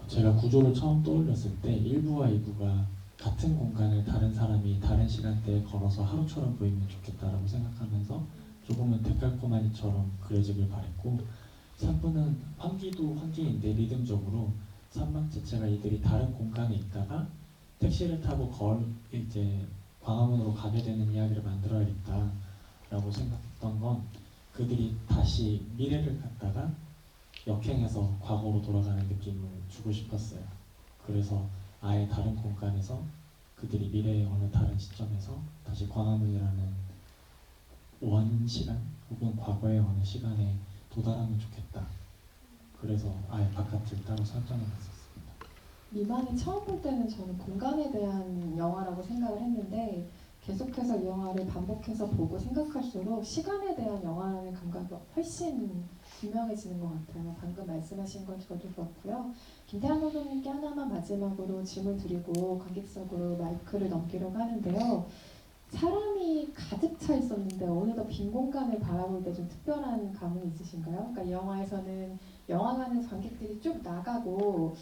제가 구조를 처음 떠올렸을 때 1부와 2부가 같은 공간을 다른 사람이 다른 시간대에 걸어서 하루처럼 보이면 좋겠다라고 생각하면서 조금은 데칼코마니처럼 그려지길 바랬고, 3부는 환기도 환기인데 리듬적으로 산막 자체가 이들이 다른 공간에 있다가 택시를 타고 이제 광화문으로 가게 되는 이야기를 만들어야겠다라고 생각했던 건 그들이 다시 미래를 갔다가 역행해서 과거로 돌아가는 느낌을 주고 싶었어요. 그래서 아예 다른 공간에서 그들이 미래의 어느 다른 시점에서 다시 광화문이라는 원 시간 혹은 과거의 어느 시간에 도달하면 좋겠다. 그래서 아예 바깥을 따로 설정해놨었습니다. 미만이 처음 볼 때는 저는 공간에 대한 영화라고 생각을 했는데 계속해서 이 영화를 반복해서 보고 생각할수록 시간에 대한 영화라는 감각이 훨씬 분명해지는 것 같아요. 방금 말씀하신 건 저도 그렇고요. 김태환 감독님께 하나만 마지막으로 질문 드리고 관객석으로 마이크를 넘기려고 하는데요. 사람이 가득 차 있었는데 어느덧 빈 공간을 바라볼 때 좀 특별한 감흥이 있으신가요? 그러니까 이 영화에서는 영화관에서 관객들이 쭉 나가고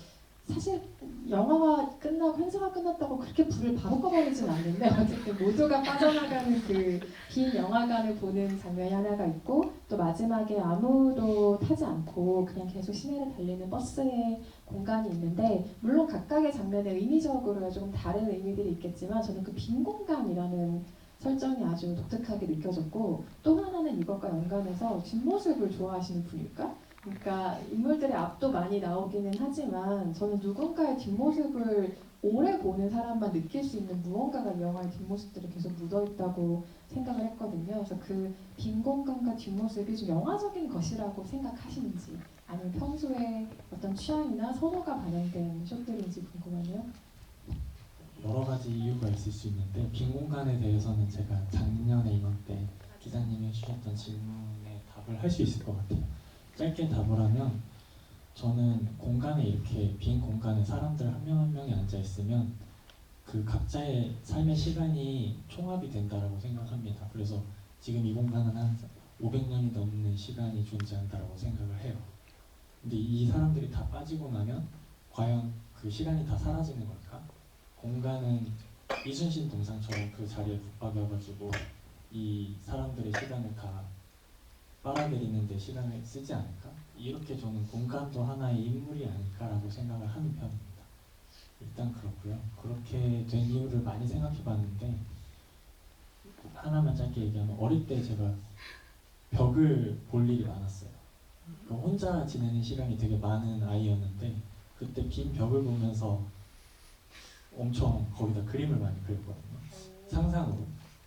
사실 영화가 끝나고 환승가 끝났다고 그렇게 불을 바로 꺼버리진 않는데 어쨌든 모두가 빠져나가는 그 빈 영화관을 보는 장면이 하나가 있고 또 마지막에 아무도 타지 않고 그냥 계속 시내를 달리는 버스의 공간이 있는데 물론 각각의 장면에 의미적으로 조금 다른 의미들이 있겠지만 저는 그 빈 공간이라는 설정이 아주 독특하게 느껴졌고 또 하나는 이것과 연관해서 뒷모습을 좋아하시는 분일까? 그러니까 인물들의 앞도 많이 나오기는 하지만 저는 누군가의 뒷모습을 오래 보는 사람만 느낄 수 있는 무언가가 이 영화의 뒷모습들에 계속 묻어있다고 생각을 했거든요. 그래서 그 빈 공간과 뒷모습이 좀 영화적인 것이라고 생각하시는지 아니면 평소에 어떤 취향이나 선호가 반영된 숏들인지 궁금하네요. 여러 가지 이유가 있을 수 있는데 빈 공간에 대해서는 제가 작년에 이맘때 기자님이 해주셨던 질문에 답을 할 수 있을 것 같아요. 짧게 답을 하면 저는 공간에 이렇게 빈 공간에 사람들 한 명 한 명이 앉아 있으면 그 각자의 삶의 시간이 총합이 된다라고 생각합니다. 그래서 지금 이 공간은 한 500년이 넘는 시간이 존재한다라고 생각을 해요. 근데 이 사람들이 다 빠지고 나면 과연 그 시간이 다 사라지는 걸까? 공간은 이순신 동상처럼 그 자리에 붙박여가지고 이 사람들의 시간을 다 빨아들이는 데 시간을 쓰지 않을까? 이렇게 저는 공간도 하나의 인물이 아닐까라고 생각을 하는 편입니다. 일단 그렇고요. 그렇게 된 이유를 많이 생각해 봤는데 하나만 짧게 얘기하면 어릴 때 제가 벽을 볼 일이 많았어요. 혼자 지내는 시간이 되게 많은 아이였는데 그때 빈 벽을 보면서 엄청 거기다 그림을 많이 그렸거든요. 상상으로.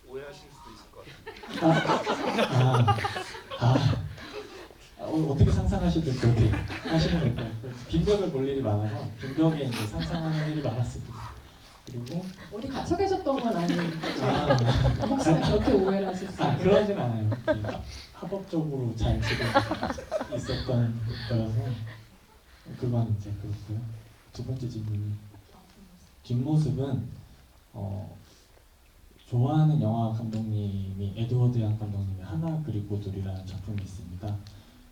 오해하실 수도 있을 것 같아요. 어떻게 상상하시든 그렇게 하시면 될 것 같아요. 빈 벽을 볼 일이 많아서 빈 벽에 이제 상상하는 일이 많았습니다. 그리고 어디 갇혀 계셨던 건 아니에요. 아, 혹시나 그렇게 오해를 하실 수 있어요. 그러진 않아요. 합법적으로 잘 지금 있었던 거라서 그건 이제 그렇고요. 두 번째 질문이 뒷모습은 좋아하는 영화 감독님이 에드워드 양 감독님의 하나 그리고 둘이라는 작품이 있습니다.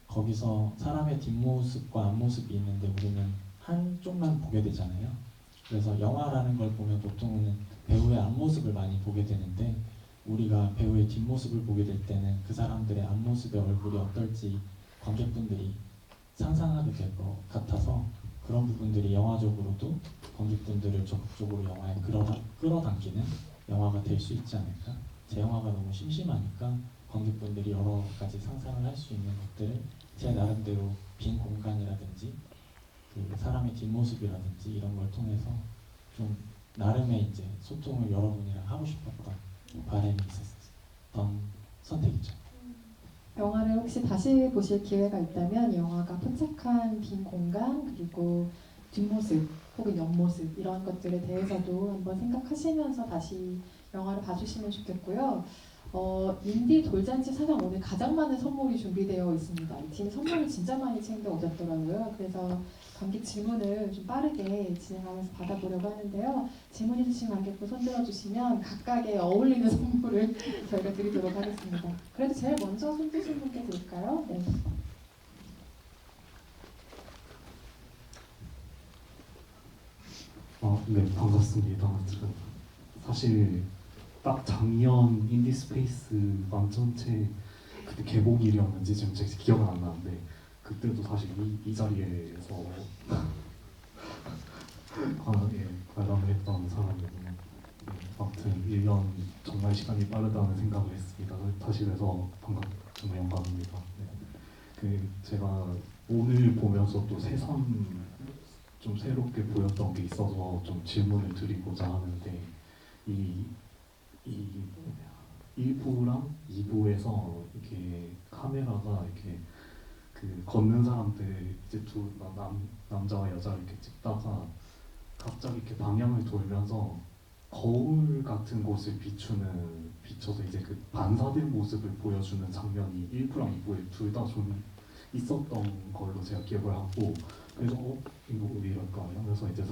거기서 사람의 뒷모습과 앞모습이 있는데 우리는 한쪽만 보게 되잖아요. 그래서 영화라는 걸 보면 보통은 배우의 앞모습을 많이 보게 되는데 우리가 배우의 뒷모습을 보게 될 때는 그 사람들의 앞모습의 얼굴이 어떨지 관객분들이 상상하게 될 것 같아서 그런 부분들이 영화적으로도 관객분들을 적극적으로 영화에 끌어당기는 영화가 될 수 있지 않을까? 제 영화가 너무 심심하니까 관객분들이 여러 가지 상상을 할 수 있는 것들을 제 나름대로 빈 공간이라든지 그 사람의 뒷모습이라든지 이런 걸 통해서 좀 나름의 이제 소통을 여러분이랑 하고 싶었던 바람이 있었던 선택이죠. 영화를 혹시 다시 보실 기회가 있다면 영화가 포착한 빈 공간 그리고 뒷모습 혹은 옆모습 이런 것들에 대해서도 한번 생각하시면서 다시 영화를 봐주시면 좋겠고요. 인디 돌잔치 사상 오늘 가장 많은 선물이 준비되어 있습니다. 이 팀이 선물을 진짜 많이 챙겨 오셨더라고요. 그래서 관객 질문을 좀 빠르게 진행하면서 받아보려고 하는데요. 질문해 주신 관객분 손 들어주시면 각각의 어울리는 선물을 저희가 드리도록 하겠습니다. 그래도 제일 먼저 손 드신 분께 드릴까요? 네. 네, 반갑습니다. 사실 딱 작년 인디스페이스 완전체 그때 개봉일이었는지 지금 제 기억은 안 나는데 그때도 사실 이 자리에서 관람을 했던 사람이고 아무튼 1년 정말 시간이 빠르다는 생각을 했습니다. 다시 그래서 정말 영광입니다. 제가 오늘 보면서 또 새삼 좀 새롭게 보였던 게 있어서 좀 질문을 드리고자 하는데 이 1부랑 2부에서 이렇게 카메라가 이렇게 그 걷는 사람들 이제 남자와 여자를 이렇게 찍다가 갑자기 이렇게 방향을 돌면서 거울 같은 곳을 비춰서 이제 그 반사된 모습을 보여주는 장면이 1부랑 2부에 둘 다 좀 있었던 걸로 제가 기억을 하고 그래서 이거 왜 이럴까 그래서 이제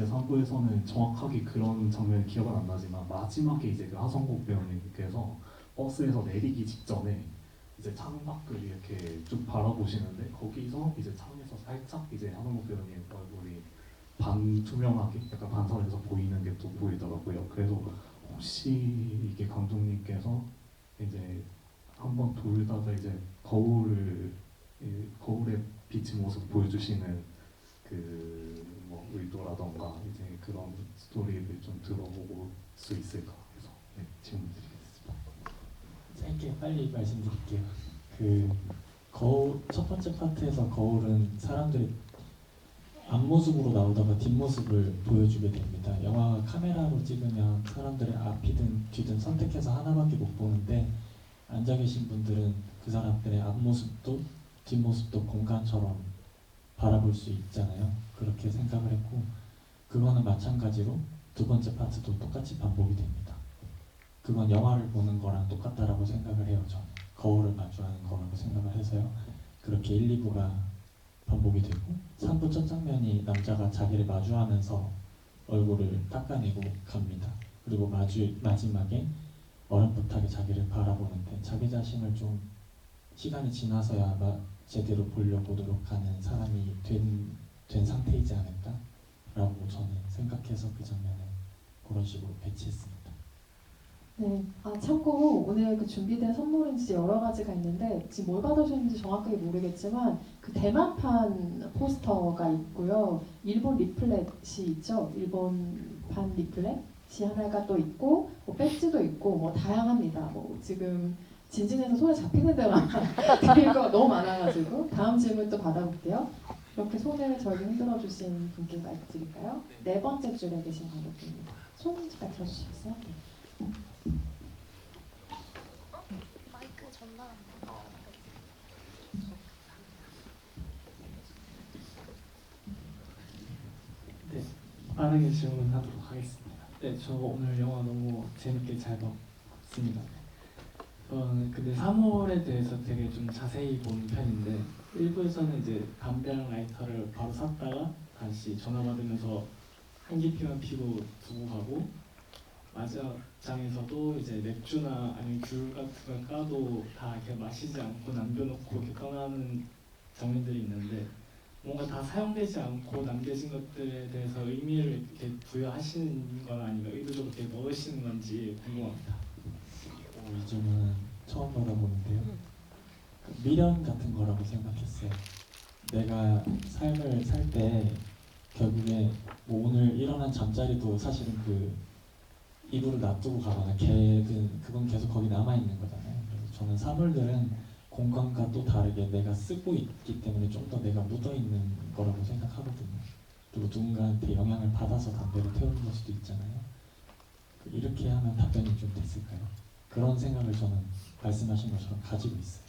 3부에서는 정확하게 그런 장면이 기억은 안 나지만 마지막에 이제 그 하성국 배우님께서 버스에서 내리기 직전에 이제 창밖을 이렇게 쭉 바라보시는데 거기서 이제 창에서 살짝 이제 하성국 배우님 얼굴이 반투명하게 약간 반사돼서 보이는 게 또 보이더라고요. 그래서 혹시 이게 감독님께서 이제 한번 돌다가 이제 거울에 비친 모습 보여주시는 그 뭐 의도라던가 이제 그런 스토리를 좀 들어보고 수 있을까 해서 질문 드리겠습니다. 짧게 빨리 말씀드릴게요. 그 거울 첫 번째 파트에서 거울은 사람들이 앞모습으로 나오다가 뒷모습을 보여주게 됩니다. 영화 카메라로 찍으면 사람들의 앞이든 뒤든 선택해서 하나밖에 못 보는데 앉아 계신 분들은 그 사람들의 앞모습도 뒷모습도 공간처럼 바라볼 수 있잖아요. 그렇게 생각을 했고 그거는 마찬가지로 두 번째 파트도 똑같이 반복이 됩니다. 그건 영화를 보는 거랑 똑같다라고 생각을 해요. 저는 거울을 마주하는 거라고 생각을 해서요. 그렇게 1, 2부가 반복이 되고 3부 첫 장면이 남자가 자기를 마주하면서 얼굴을 닦아내고 갑니다. 그리고 마지막에 어렴풋하게 자기를 바라보는데 자기 자신을 좀 시간이 지나서야 제대로 보려고 노력하는 사람이 된 상태이지 않을까라고 저는 생각해서 그 장면을 그런 식으로 배치했습니다. 네. 참고로 오늘 그 준비된 선물은 진짜 여러 가지가 있는데 지금 뭘 받으셨는지 정확하게 모르겠지만 그 대만판 포스터가 있고요. 일본 리플렛이 있죠. 일본판 리플렛이 하나가 또 있고 뭐 배지도 있고 뭐 다양합니다. 뭐 지금 진진에서 손에 잡히는 데만 드릴 거가 너무 많아가지고 다음 질문 또 받아볼게요. 이렇게 손을 저에게 흔들어 주신 분께 마이크 드릴까요? 네 번째 줄에 계신 관객입니다. 손 잠깐 들어주시겠어요? 네. 마이크 전화. 네, 빠르게 질문하도록 하겠습니다. 네, 저 오늘 영화 너무 재밌게 잘 봤습니다. 저는 근데 3월에 대해서 되게 좀 자세히 본 편인데 1부에서는 이제 담배랑 라이터를 바로 샀다가 다시 전화 받으면서 한기 피면 피고 두고 가고 마지막 장에서도 이제 맥주나 아니면 귤 같은 걸 까도 다 이렇게 마시지 않고 남겨놓고 이렇게 떠나는 장면들이 있는데 뭔가 다 사용되지 않고 남겨진 것들에 대해서 의미를 이렇게 부여하시는 건 아니면 의도적으로 이렇게 넣으시는 건지 궁금합니다. 이 질문은 처음 받아보는데요. 미련 같은 거라고 생각했어요. 내가 삶을 살 때 결국에 뭐 오늘 일어난 잠자리도 사실은 그 이불을 놔두고 가거나 그건 계속 거기 남아 있는 거잖아요. 그래서 저는 사물들은 공간과 또 다르게 내가 쓰고 있기 때문에 좀 더 내가 묻어 있는 거라고 생각하거든요. 그리고 누군가한테 영향을 받아서 담배를 태우는 걸 수도 있잖아요. 이렇게 하면 답변이 좀 됐을까요? 그런 생각을 저는 말씀하신 것처럼 가지고 있어요.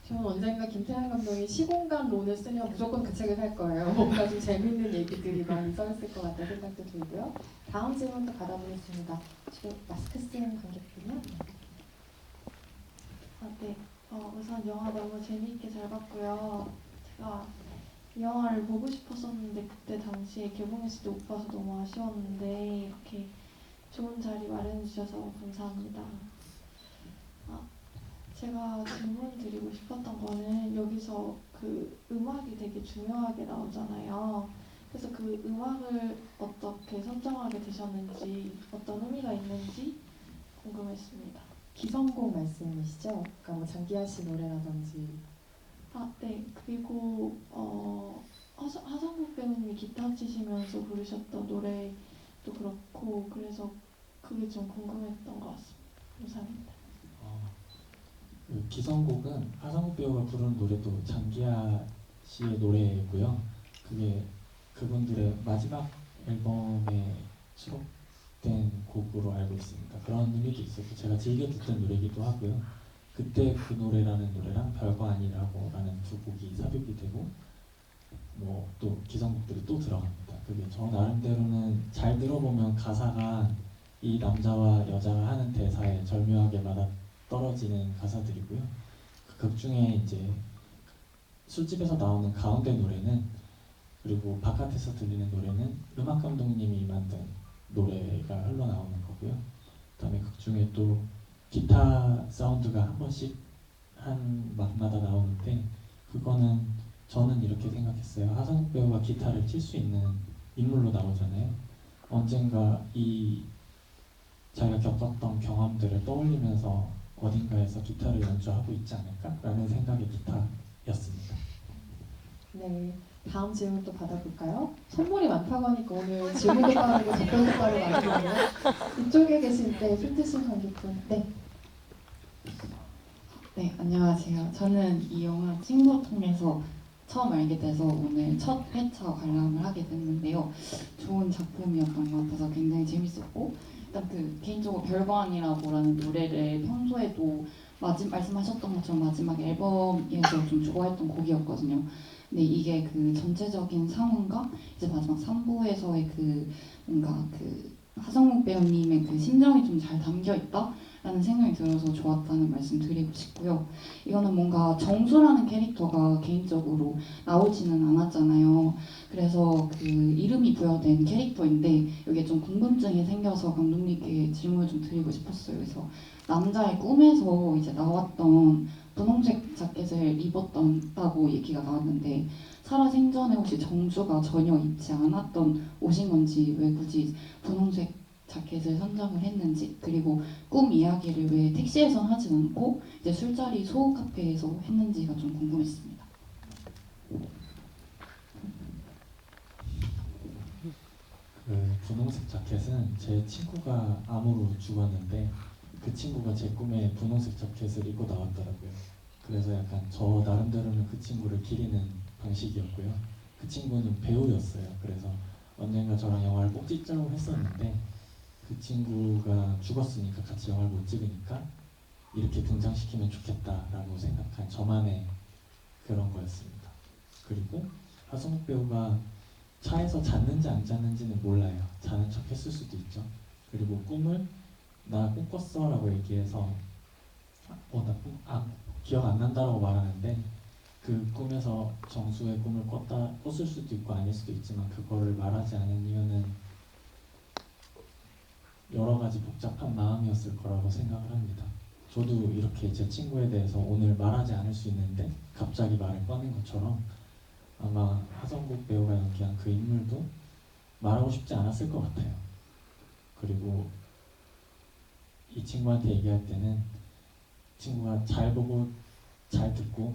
저는 언젠가 김태환 감독이 시공간론을 쓰면 무조건 그 책을 살 거예요. 뭔가 좀 재밌는 얘기들이 많이 써있을 것 같다는 생각도 들고요. 다음 질문도 받아보겠습니다. 지금 마스크 쓰는 관객분이요? 네. 우선 영화 너무 재미있게 잘 봤고요. 제가 이 영화를 보고 싶었었는데 그때 당시에 개봉했을 때 못 봐서 너무 아쉬웠는데 이렇게 좋은 자리 마련해 주셔서 감사합니다. 제가 질문 드리고 싶었던 거는 여기서 그 음악이 되게 중요하게 나오잖아요. 그래서 그 음악을 어떻게 선정하게 되셨는지 어떤 의미가 있는지 궁금했습니다. 기성곡 말씀이시죠? 그러니까 뭐 장기하 씨 노래라든지. 네. 그리고 하성국 배우님이 기타 치시면서 부르셨던 노래도 그렇고 그래서 그게 좀 궁금했던 것 같습니다. 감사합니다. 그 기성곡은 하성욱 배우가 부르는 노래도 장기하 씨의 노래고요. 그게 그분들의 마지막 앨범에 수록된 곡으로 알고 있습니다. 그런 의미도 있었고 제가 즐겨 듣던 노래이기도 하고요. 그때 그 노래라는 노래랑 별거 아니라고라는 두 곡이 삽입이 되고 뭐 또 기성곡들이 또 들어갑니다. 그게 저 나름대로는 잘 들어보면 가사가 이 남자와 여자가 하는 대사에 절묘하게 맞아 떨어지는 가사들이고요. 그 극 중에 이제 술집에서 나오는 가운데 노래는 그리고 바깥에서 들리는 노래는 음악 감독님이 만든 노래가 흘러나오는 거고요. 그다음에 극 중에 또 기타 사운드가 한 번씩 한 막마다 나오는데 그거는 저는 이렇게 생각했어요. 하성욱 배우가 기타를 칠 수 있는 인물로 나오잖아요. 언젠가 이 자기가 겪었던 경험들을 떠올리면서 어딘가에서 기타를 연주하고 있지 않을까라는 생각의 기타였습니다. 네, 다음 질문 또 받아볼까요? 선물이 많다고 하니까 오늘 질문도 빠르고 답변도 빠르고 이쪽에 계신 핀트신 관객분. 네. 네, 안녕하세요. 저는 이 영화 친구 통해서 처음 알게 돼서 오늘 첫 회차 관람을 하게 됐는데요. 좋은 작품이었던 것 같아서 굉장히 재밌었고 일단 그 개인적으로 별거 아니라고라는 노래를 평소에도 말씀하셨던 것처럼 마지막 앨범에서 좀 좋아했던 곡이었거든요. 근데 이게 그 전체적인 상황과 이제 마지막 3부에서의 그 뭔가 그 하성욱 배우님의 그 심정이 좀 잘 담겨 있다라는 생각이 들어서 좋았다는 말씀 드리고 싶고요. 이거는 뭔가 정수라는 캐릭터가 개인적으로 나오지는 않았잖아요. 그래서 그 이름이 부여된 캐릭터인데 여기에 좀 궁금증이 생겨서 감독님께 질문을 좀 드리고 싶었어요. 그래서 남자의 꿈에서 이제 나왔던 분홍색 자켓을 입었다고 얘기가 나왔는데 살아생전에 혹시 정수가 전혀 입지 않았던 옷인 건지 왜 굳이 분홍색 자켓을 선정을 했는지 그리고 꿈 이야기를 왜 택시에선 하진 않고 이제 술자리 소호 카페에서 했는지가 좀 궁금했습니다. 그 분홍색 자켓은 제 친구가 암으로 죽었는데 그 친구가 제 꿈에 분홍색 자켓을 입고 나왔더라고요. 그래서 약간 저 나름대로는 그 친구를 기리는 방식이었고요. 그 친구는 배우였어요. 그래서 언젠가 저랑 영화를 꼭 찍자고 했었는데 그 친구가 죽었으니까 같이 영화를 못 찍으니까 이렇게 등장시키면 좋겠다라고 생각한 저만의 그런 거였습니다. 그리고 하성욱 배우가 차에서 잤는지 안 잤는지는 몰라요. 자는 척 했을 수도 있죠. 그리고 꿈을 나 꿈 꿨어 라고 얘기해서 기억 안 난다라고 말하는데 그 꿈에서 정수의 꿈을 꿨을 수도 있고 아닐 수도 있지만 그거를 말하지 않은 이유는 여러 가지 복잡한 마음이었을 거라고 생각을 합니다. 저도 이렇게 제 친구에 대해서 오늘 말하지 않을 수 있는데 갑자기 말을 꺼낸 것처럼 아마 하성국 배우가 연기한 그 인물도 말하고 싶지 않았을 것 같아요. 그리고 이 친구한테 얘기할 때는 친구가 잘 보고 잘 듣고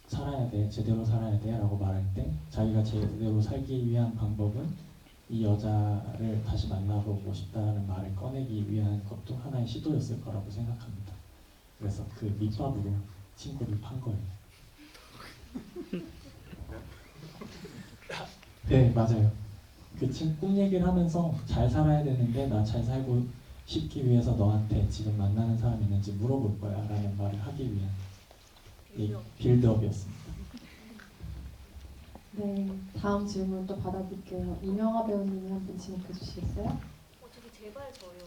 살아야 돼, 제대로 살아야 돼 라고 말할 때 자기가 제대로 살기 위한 방법은 이 여자를 다시 만나보고 싶다는 말을 꺼내기 위한 것도 하나의 시도였을 거라고 생각합니다. 그래서 그 밑밥으로 친구를 판 거예요. 네, 맞아요. 그 꿈 얘기를 하면서 잘 살아야 되는데 나 잘 살고 싶기 위해서 너한테 지금 만나는 사람이 있는지 물어볼 거야 라는 말을 하기 위한 빌드업이었습니다. 네, 다음 질문 또 받아볼게요. 이명아 배우님이 한 분 지목해 주시겠어요? 저기 제발 저요.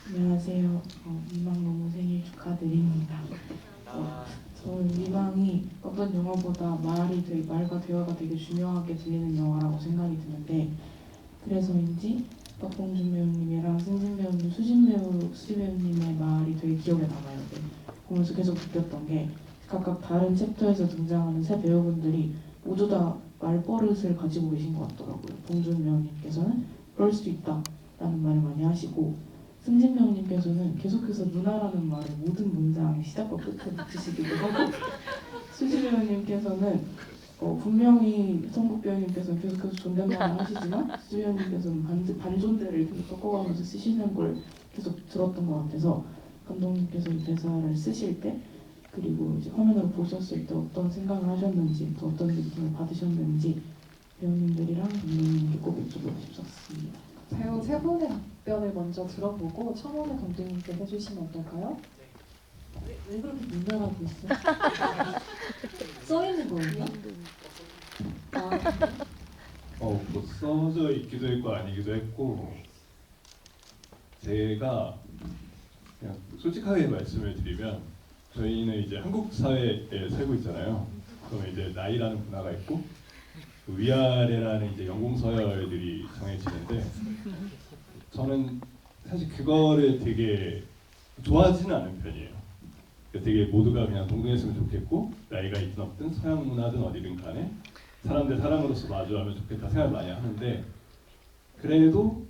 안녕하세요. 미망 너무 생일 축하드립니다. 저는 미망이 어떤 영화보다 말과 대화가 되게 중요하게 들리는 영화라고 생각이 드는데 그래서인지 박봉준 배우님이랑 승진 배우님, 수지 배우님의 말이 되게 기억에 남아요. 보면서 계속 느꼈던 게 각각 다른 챕터에서 등장하는 세 배우분들이 모두 다 말버릇을 가지고 계신 것 같더라고요. 봉준 배우님께서는 그럴 수 있다 라는 말을 많이 하시고 승진 배우님께서는 계속해서 누나라는 말을 모든 문장의 시작과 끝에 붙이시기도 하고 수지 배우님께서는 분명히 성국 배우님께서는 계속해서 존댓말을 하시지만 수지 배우님께서는 반존대를 계속 섞어가면서 쓰시는 걸 계속 들었던 것 같아서 감독님께서 이 대사를 쓰실 때 그리고 이제 화면으로 보셨을 때 어떤 생각을 하셨는지 또 어떤 느낌을 받으셨는지 배우님들이랑 감독님께 꼭 여쭤보고 싶었습니다. 배우 세 분의 답변을 먼저 들어보고 첨언을 감독님께 해주시면 어떨까요? 왜 그렇게 누나라고 했어? 써 있는 거였나? 뭐 써져 있기도 했고 아니기도 했고 제가 그냥 솔직하게 말씀을 드리면 저희는 이제 한국 사회에 살고 있잖아요. 그러면 이제 나이라는 문화가 있고 그 위아래라는 이제 연공서열들이 정해지는데 저는 사실 그거를 되게 좋아하지는 않은 편이에요. 그러니까 되게 모두가 그냥 동등했으면 좋겠고 나이가 있든 없든 서양 문화든 어디든 간에 사람 대 사람으로서 마주하면 좋겠다 생각을 많이 하는데 그래도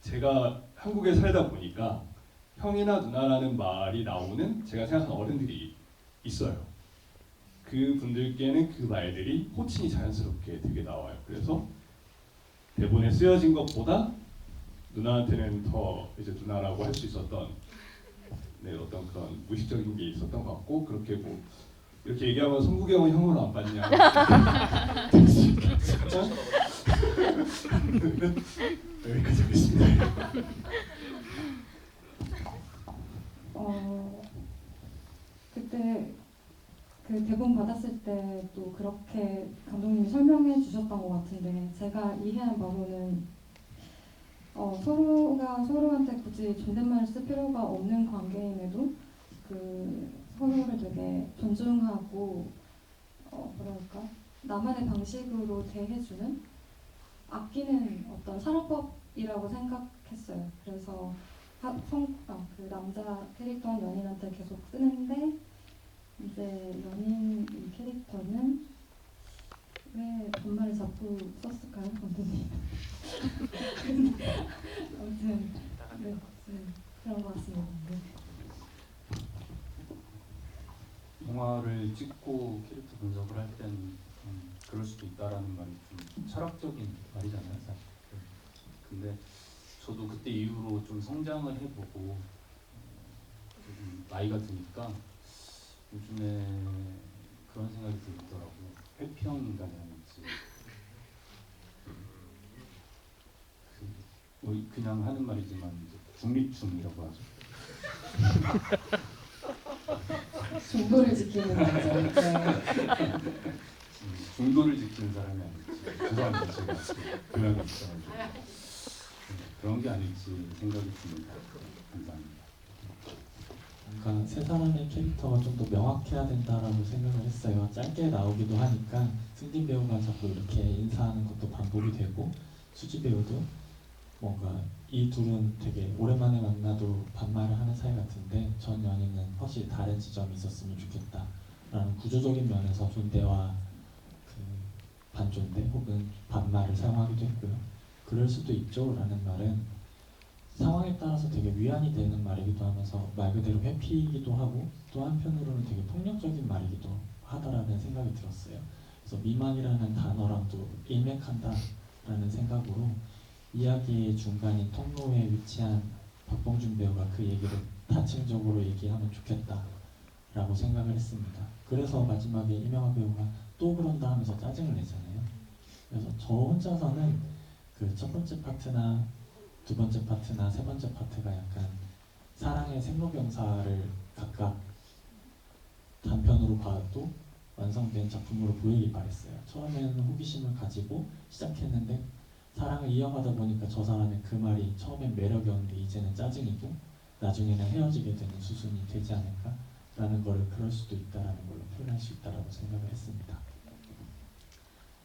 제가 한국에 살다 보니까 형이나 누나라는 말이 나오는 제가 생각하는 어른들이 있어요. 그 분들께는 그 말들이 호칭이 자연스럽게 되게 나와요. 그래서 대본에 쓰여진 것보다 누나한테는 더 이제 누나라고 할 수 있었던 어떤 그런 무의식적인 게 있었던 것 같고 그렇게 뭐 이렇게 얘기하면 성국이 형은 형으로 안 봤냐 여기까지 하겠습니다. 그때 그 대본 받았을 때 또 그렇게 감독님이 설명해 주셨던 것 같은데 제가 이해한 바로는 서로가 서로한테 굳이 존댓말을 쓸 필요가 없는 관계임에도 그 서로를 되게 존중하고 뭐랄까 나만의 방식으로 대해주는 아끼는 어떤 사랑법이라고 생각했어요. 그래서 그 남자 캐릭터 연인한테 계속 쓰는데 이제 연인 이 캐릭터는 왜 반말을 자꾸 썼을까요, 감독님? 아무튼 네, 그런 것 같습니다. 네. 영화를 찍고 캐릭터 분석을 할 때는 그럴 수도 있다라는 말이 좀 철학적인 말이잖아요, 사실. 근데 저도 그때 이후로 좀 성장을 해보고 좀 나이가 드니까 요즘에 그런 생각이 들더라고요. 회피형 인간이 아닐지. 뭐 그냥 하는 말이지만 이제 중립충이라고 하죠. 중도를 지키는 남자. 네. 중도를 지키는 사람이 아닐지. 죄송합니다. 제가 그런 있어가지고 그런 게 아닐지 생각이 듭니다. 감사합니다. 뭔가 세 사람의 캐릭터가 좀 더 명확해야 된다라고 생각을 했어요. 짧게 나오기도 하니까 승진 배우가 자꾸 이렇게 인사하는 것도 반복이 되고 수지 배우도 뭔가 이 둘은 되게 오랜만에 만나도 반말을 하는 사이 같은데 전 연인은 확실히 다른 지점이 있었으면 좋겠다라는 구조적인 면에서 존대와 그 반존대 혹은 반말을 사용하기도 했고요. 그럴 수도 있죠 라는 말은 상황에 따라서 되게 위안이 되는 말이기도 하면서 말 그대로 회피이기도 하고 또 한편으로는 되게 폭력적인 말이기도 하다라는 생각이 들었어요. 그래서 미망이라는 단어랑도 일맥한다라는 생각으로 이야기의 중간인 통로에 위치한 박봉준 배우가 그 얘기를 다층적으로 얘기하면 좋겠다라고 생각을 했습니다. 그래서 마지막에 이명화 배우가 또 그런다 하면서 짜증을 내잖아요. 그래서 저 혼자서는 그 첫 번째 파트나 두 번째 파트나 세 번째 파트가 약간 사랑의 생로병사를 각각 단편으로 봐도 완성된 작품으로 보이길 바랬어요. 처음에는 호기심을 가지고 시작했는데 사랑을 이어가다 보니까 저 사람의 그 말이 처음엔 매력이었는데 이제는 짜증이고 나중에는 헤어지게 되는 수순이 되지 않을까라는 거를 그럴 수도 있다라는 걸로 표현할 수 있다라고 생각을 했습니다.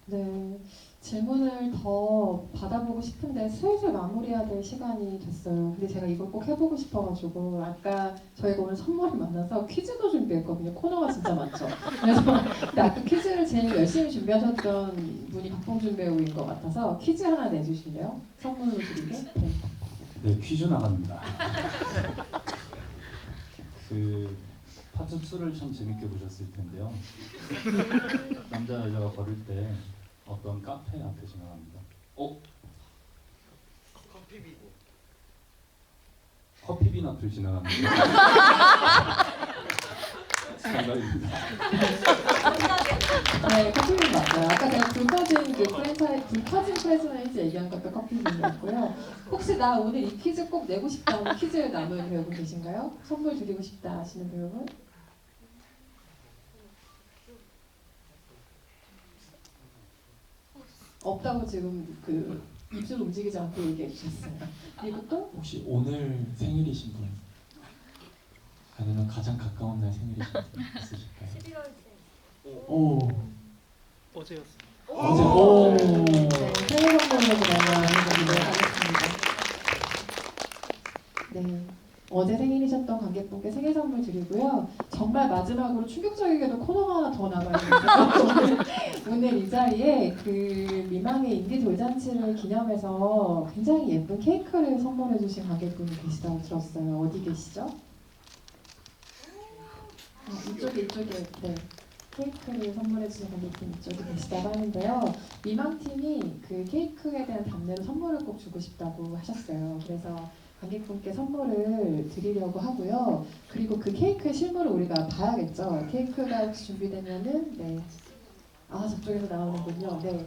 네, 질문을 더 받아보고 싶은데 슬슬 마무리해야 될 시간이 됐어요. 근데 제가 이걸 꼭 해보고 싶어가지고 아까 저희가 오늘 선물을 만나서 퀴즈도 준비했거든요. 코너가 진짜 많죠. 그래서 근데 아까 퀴즈를 제일 열심히 준비하셨던 분이 박봉준 배우인 것 같아서 퀴즈 하나 내주실래요? 선물로 드리게. 네. 네, 퀴즈 나갑니다. 그 파트 2를 참 재밌게 보셨을 텐데요. 남자 여자가 걸을 때 어떤 카페 앞에 지나갑니다. 커피빈 앞을 지나갑니다. 정답입니다. 네, 커피빈 맞아요. 아까 제가 불 터진 프레즈나이즈 얘기한 것도 커피빈이었고요. 혹시 나 오늘 이 퀴즈 꼭 내고 싶다 하는 퀴즈 남은 배우분 계신가요? 선물 드리고 싶다 하시는 배우분? 없다고 지금 그 입술 움직이지 않고 얘기해 주셨어요. 그리고 또 혹시 오늘 생일이신 분 아니면 가장 가까운 날 생일이신 분 있으실까요? 11월생. 오. 어제였어요. 어제 오. 네, 생일 선물로 그러면 하겠습니다. 네. 어제 생일이셨던 관객분께 생일 선물 드리고요. 정말 마지막으로 충격적이게도 코너가 하나 더 남아있는데요. 오늘 이 자리에 그 미망의 인디 돌잔치를 기념해서 굉장히 예쁜 케이크를 선물해주신 관객분이 계시다고 들었어요. 어디 계시죠? 이쪽에 네. 케이크를 선물해주신 관객분 이쪽에 계시다고 하는데요. 미망팀이 그 케이크에 대한 답례로 선물을 꼭 주고 싶다고 하셨어요. 그래서 관객분께 선물을 드리려고 하고요. 그리고 그 케이크의 실물을 우리가 봐야겠죠. 케이크가 혹시 준비되면은 네. 아 저쪽에서 나오는군요. 네.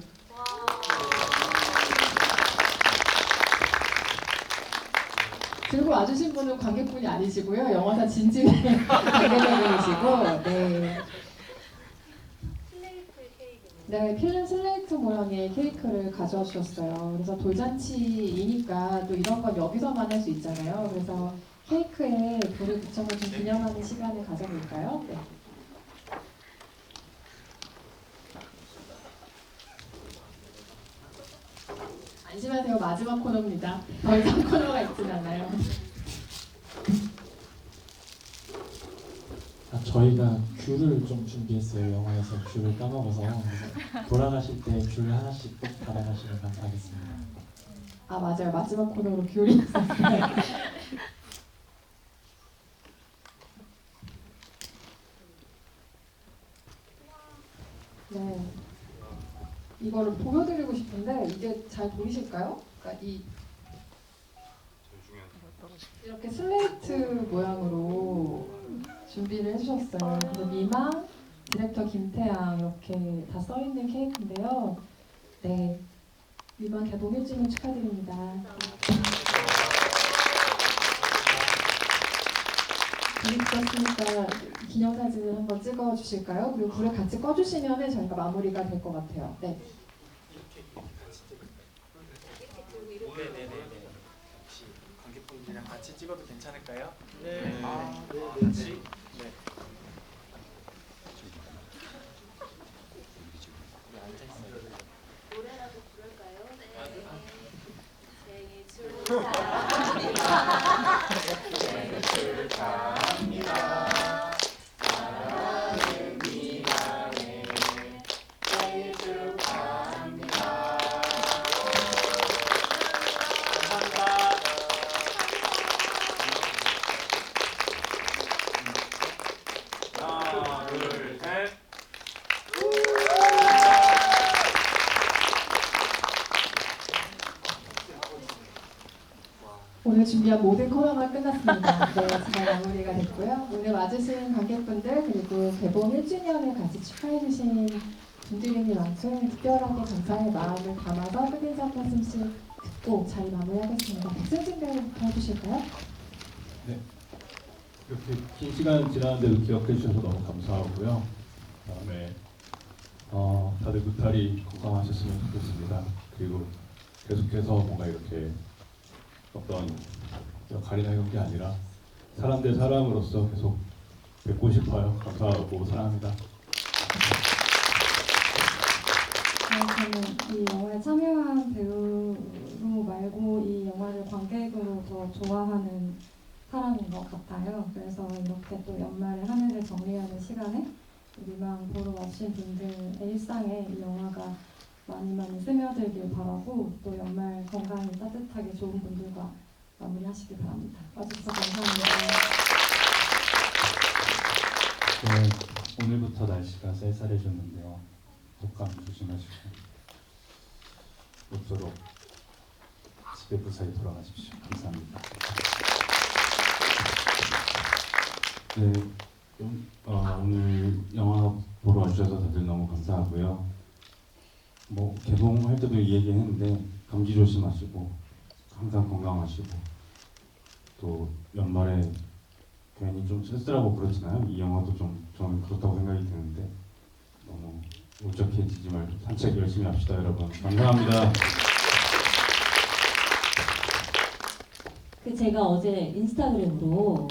들고 와주신 분은 관객분이 아니시고요. 영화사 진진의 관계자분이시고, 네. 네, 필름 슬레이트 모양의 케이크를 가져와 주셨어요. 그래서 돌잔치이니까 또 이런 건 여기서만 할 수 있잖아요. 그래서 케이크에 불을 붙여서 좀 기념하는 시간을 가져볼까요? 네. 안심하세요. 마지막 코너입니다. 더 이상 코너가 있진 않아요. 저희가 귤을 좀 준비했어요. 영화에서 귤을 까먹어서. 그래서 돌아가실 때 귤 하나씩 꼭 받아가시면 감사하겠습니다. 아 맞아요. 마지막 코너로 귤이 있었어요. 네. 이거를 보여드리고 싶은데 이게 잘 보이실까요? 그러니까 이렇게 슬레이트 모양으로 준비를 해주셨어요. 그래서 미망, 디렉터 김태양 이렇게 다 써있는 케이크인데요. 네, 미망 개봉 1주년 축하드립니다. 재밌었으니까 기념사진을 한번 찍어주실까요? 그리고 불을 같이 꺼주시면 저희가 마무리가 될 것 같아요. 네. 네네네. 혹시 관객분들이랑 같이 찍어도 괜찮을까요? 네. 같이. 네. 우리 앉아 있어요. 노래라도 부를까요? 네. 생일 축하합니다. 생일 축하합니다. 사랑하는 미망의 생일 축하합니다. 하나, 둘, 셋. 오늘 준비한 모든 코너가 끝났습니다. 네, 잘 마무리가 됐고요. 오늘 와주신 관객분들 그리고 개봉 1주년을 같이 축하해주신 분들이니만큼 특별하게 감사의 마음을 담아서 끝인사 한 말씀씩 듣고 자리 마무리하겠습니다. 박승진 배우부터 해주실까요? 네. 이렇게 긴 시간 지났는데도 기억해 주셔서 너무 감사하고요. 그다음에 다들 무탈이 건강하셨으면 좋겠습니다. 그리고 계속해서 뭔가 이렇게 어떤 역할이나 이런 게 아니라 사람 대 사람으로서 계속 뵙고 싶어요. 감사하고 사랑합니다. 저는 이 영화에 참여한 배우 말고 이 영화를 관객으로 더 좋아하는 사람인 것 같아요. 그래서 이렇게 또 연말에 한 해를 정리하는 시간에 미망 보러 와주신 분들의 일상에 이 영화가 많이 스며들길 바라고 또 연말 건강히 따뜻하게 좋은 분들과 마무리하시길 바랍니다. 와주셔서 감사합니다. 네, 오늘부터 날씨가 쌀쌀해졌는데요. 독감 조심하시고 모쪼록 집에 무사히 돌아가십시오. 감사합니다. 네, 오늘 영화 보러 와주셔서 다들 너무 감사하고요. 뭐 개봉할 때도 이 얘기했는데 감기 조심하시고 항상 건강하시고 또 연말에 괜히 좀 쓸쓸하고 그렇잖아요. 이 영화도 좀 저는 그렇다고 생각이 드는데 너무 울적해지지 말고 산책 열심히 합시다, 여러분. 감사합니다. 제가 어제 인스타그램으로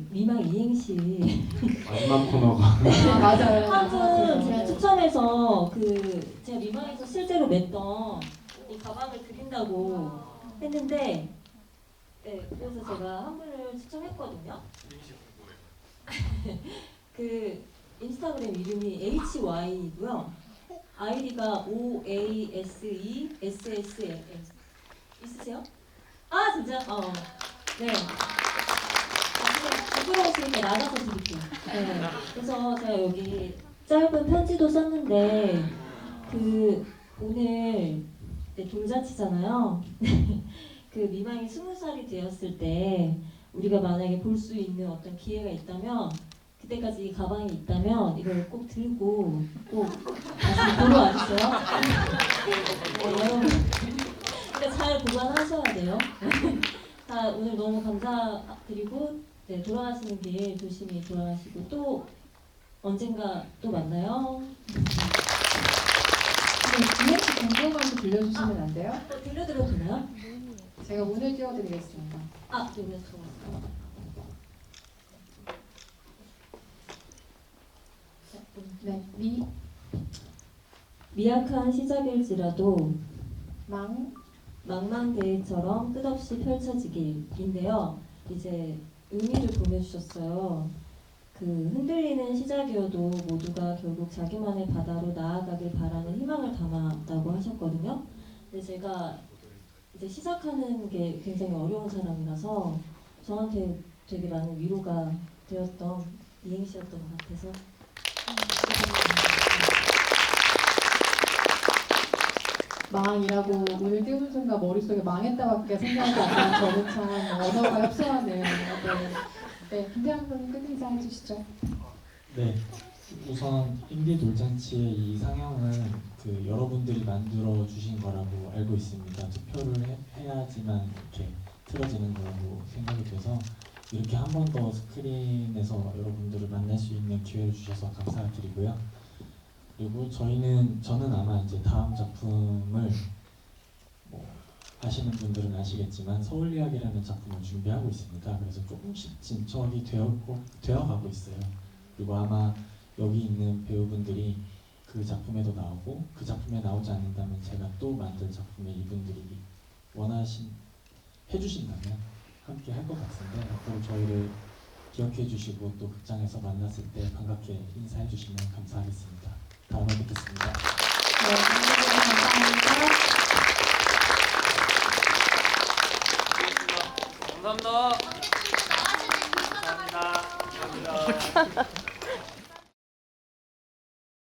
미망 이행시 마지막 코너가 네, 맞아요. 한분 제가 추첨해서 제가 미망에서 실제로 맸던 이 가방을 드린다고 했는데 네, 그래서 제가 한 분을 추첨했거든요. 인스타그램 이름이 HY이고요. 아이디가 OASESSM 있으세요? 아 진짜? 네. 부끄러우시니까 나가서 드릴게요. 네. 그래서 제가 여기 짧은 편지도 썼는데 오늘 돌잔치잖아요. 미망이 20살이 되었을 때 우리가 만약에 볼 수 있는 어떤 기회가 있다면 그때까지 이 가방이 있다면 이걸 꼭 들고 꼭 다시 보러 와주세요. 네, 여러분. 잘 보관하셔야 돼요. 다 오늘 너무 감사드리고 네, 돌아가시는 길 조심히 돌아가시고 또 언젠가 또 만나요. 뒤에 궁금한 거 들려주시면 안 돼요? 들려드려도 되나요? 제가 오늘 띄워드리겠습니다. 여기서 들어갔어요. 네, 미약한 시작일지라도 망 망망대해처럼 끝없이 펼쳐지길인데요. 이제 의미를 보내주셨어요. 그 흔들리는 시작이어도 모두가 결국 자기만의 바다로 나아가길 바라는 희망을 담았다고 하셨거든요. 근데 제가 이제 시작하는 게 굉장히 어려운 사람이라서 저한테 되게 많은 위로가 되었던 이행시였던 것 같아서 망이라고 오늘 띄우는 순간 머릿속에 망했다밖에 생각이 안 나는 저는 참 언어가 협소하네요. 네, 김태환 선생님 끝 인사 해주시죠. 네, 우선 인디 돌잔치의 이 상영은 그 여러분들이 만들어 주신 거라고 알고 있습니다. 투표를 해야지만 이렇게 틀어지는 거라고 생각이 돼서 이렇게 한 번 더 스크린에서 여러분들을 만날 수 있는 기회를 주셔서 감사드리고요. 그리고 저는 아마 이제 다음 작품을 뭐 아시는 분들은 아시겠지만 서울 이야기라는 작품을 준비하고 있습니다. 그래서 조금씩 진척이 되어가고 있어요. 그리고 아마 여기 있는 배우분들이 그 작품에도 나오고 그 작품에 나오지 않는다면 제가 또 만들 작품에 이분들이 해주신다면 함께 할 것 같은데 앞으로 저희를 기억해 주시고 또 극장에서 만났을 때 반갑게 인사해 주시면 감사하겠습니다. 다음에 뵙겠습니다. 네, 감사합니다. 감사합니다. 감사합니다. 감사합니다.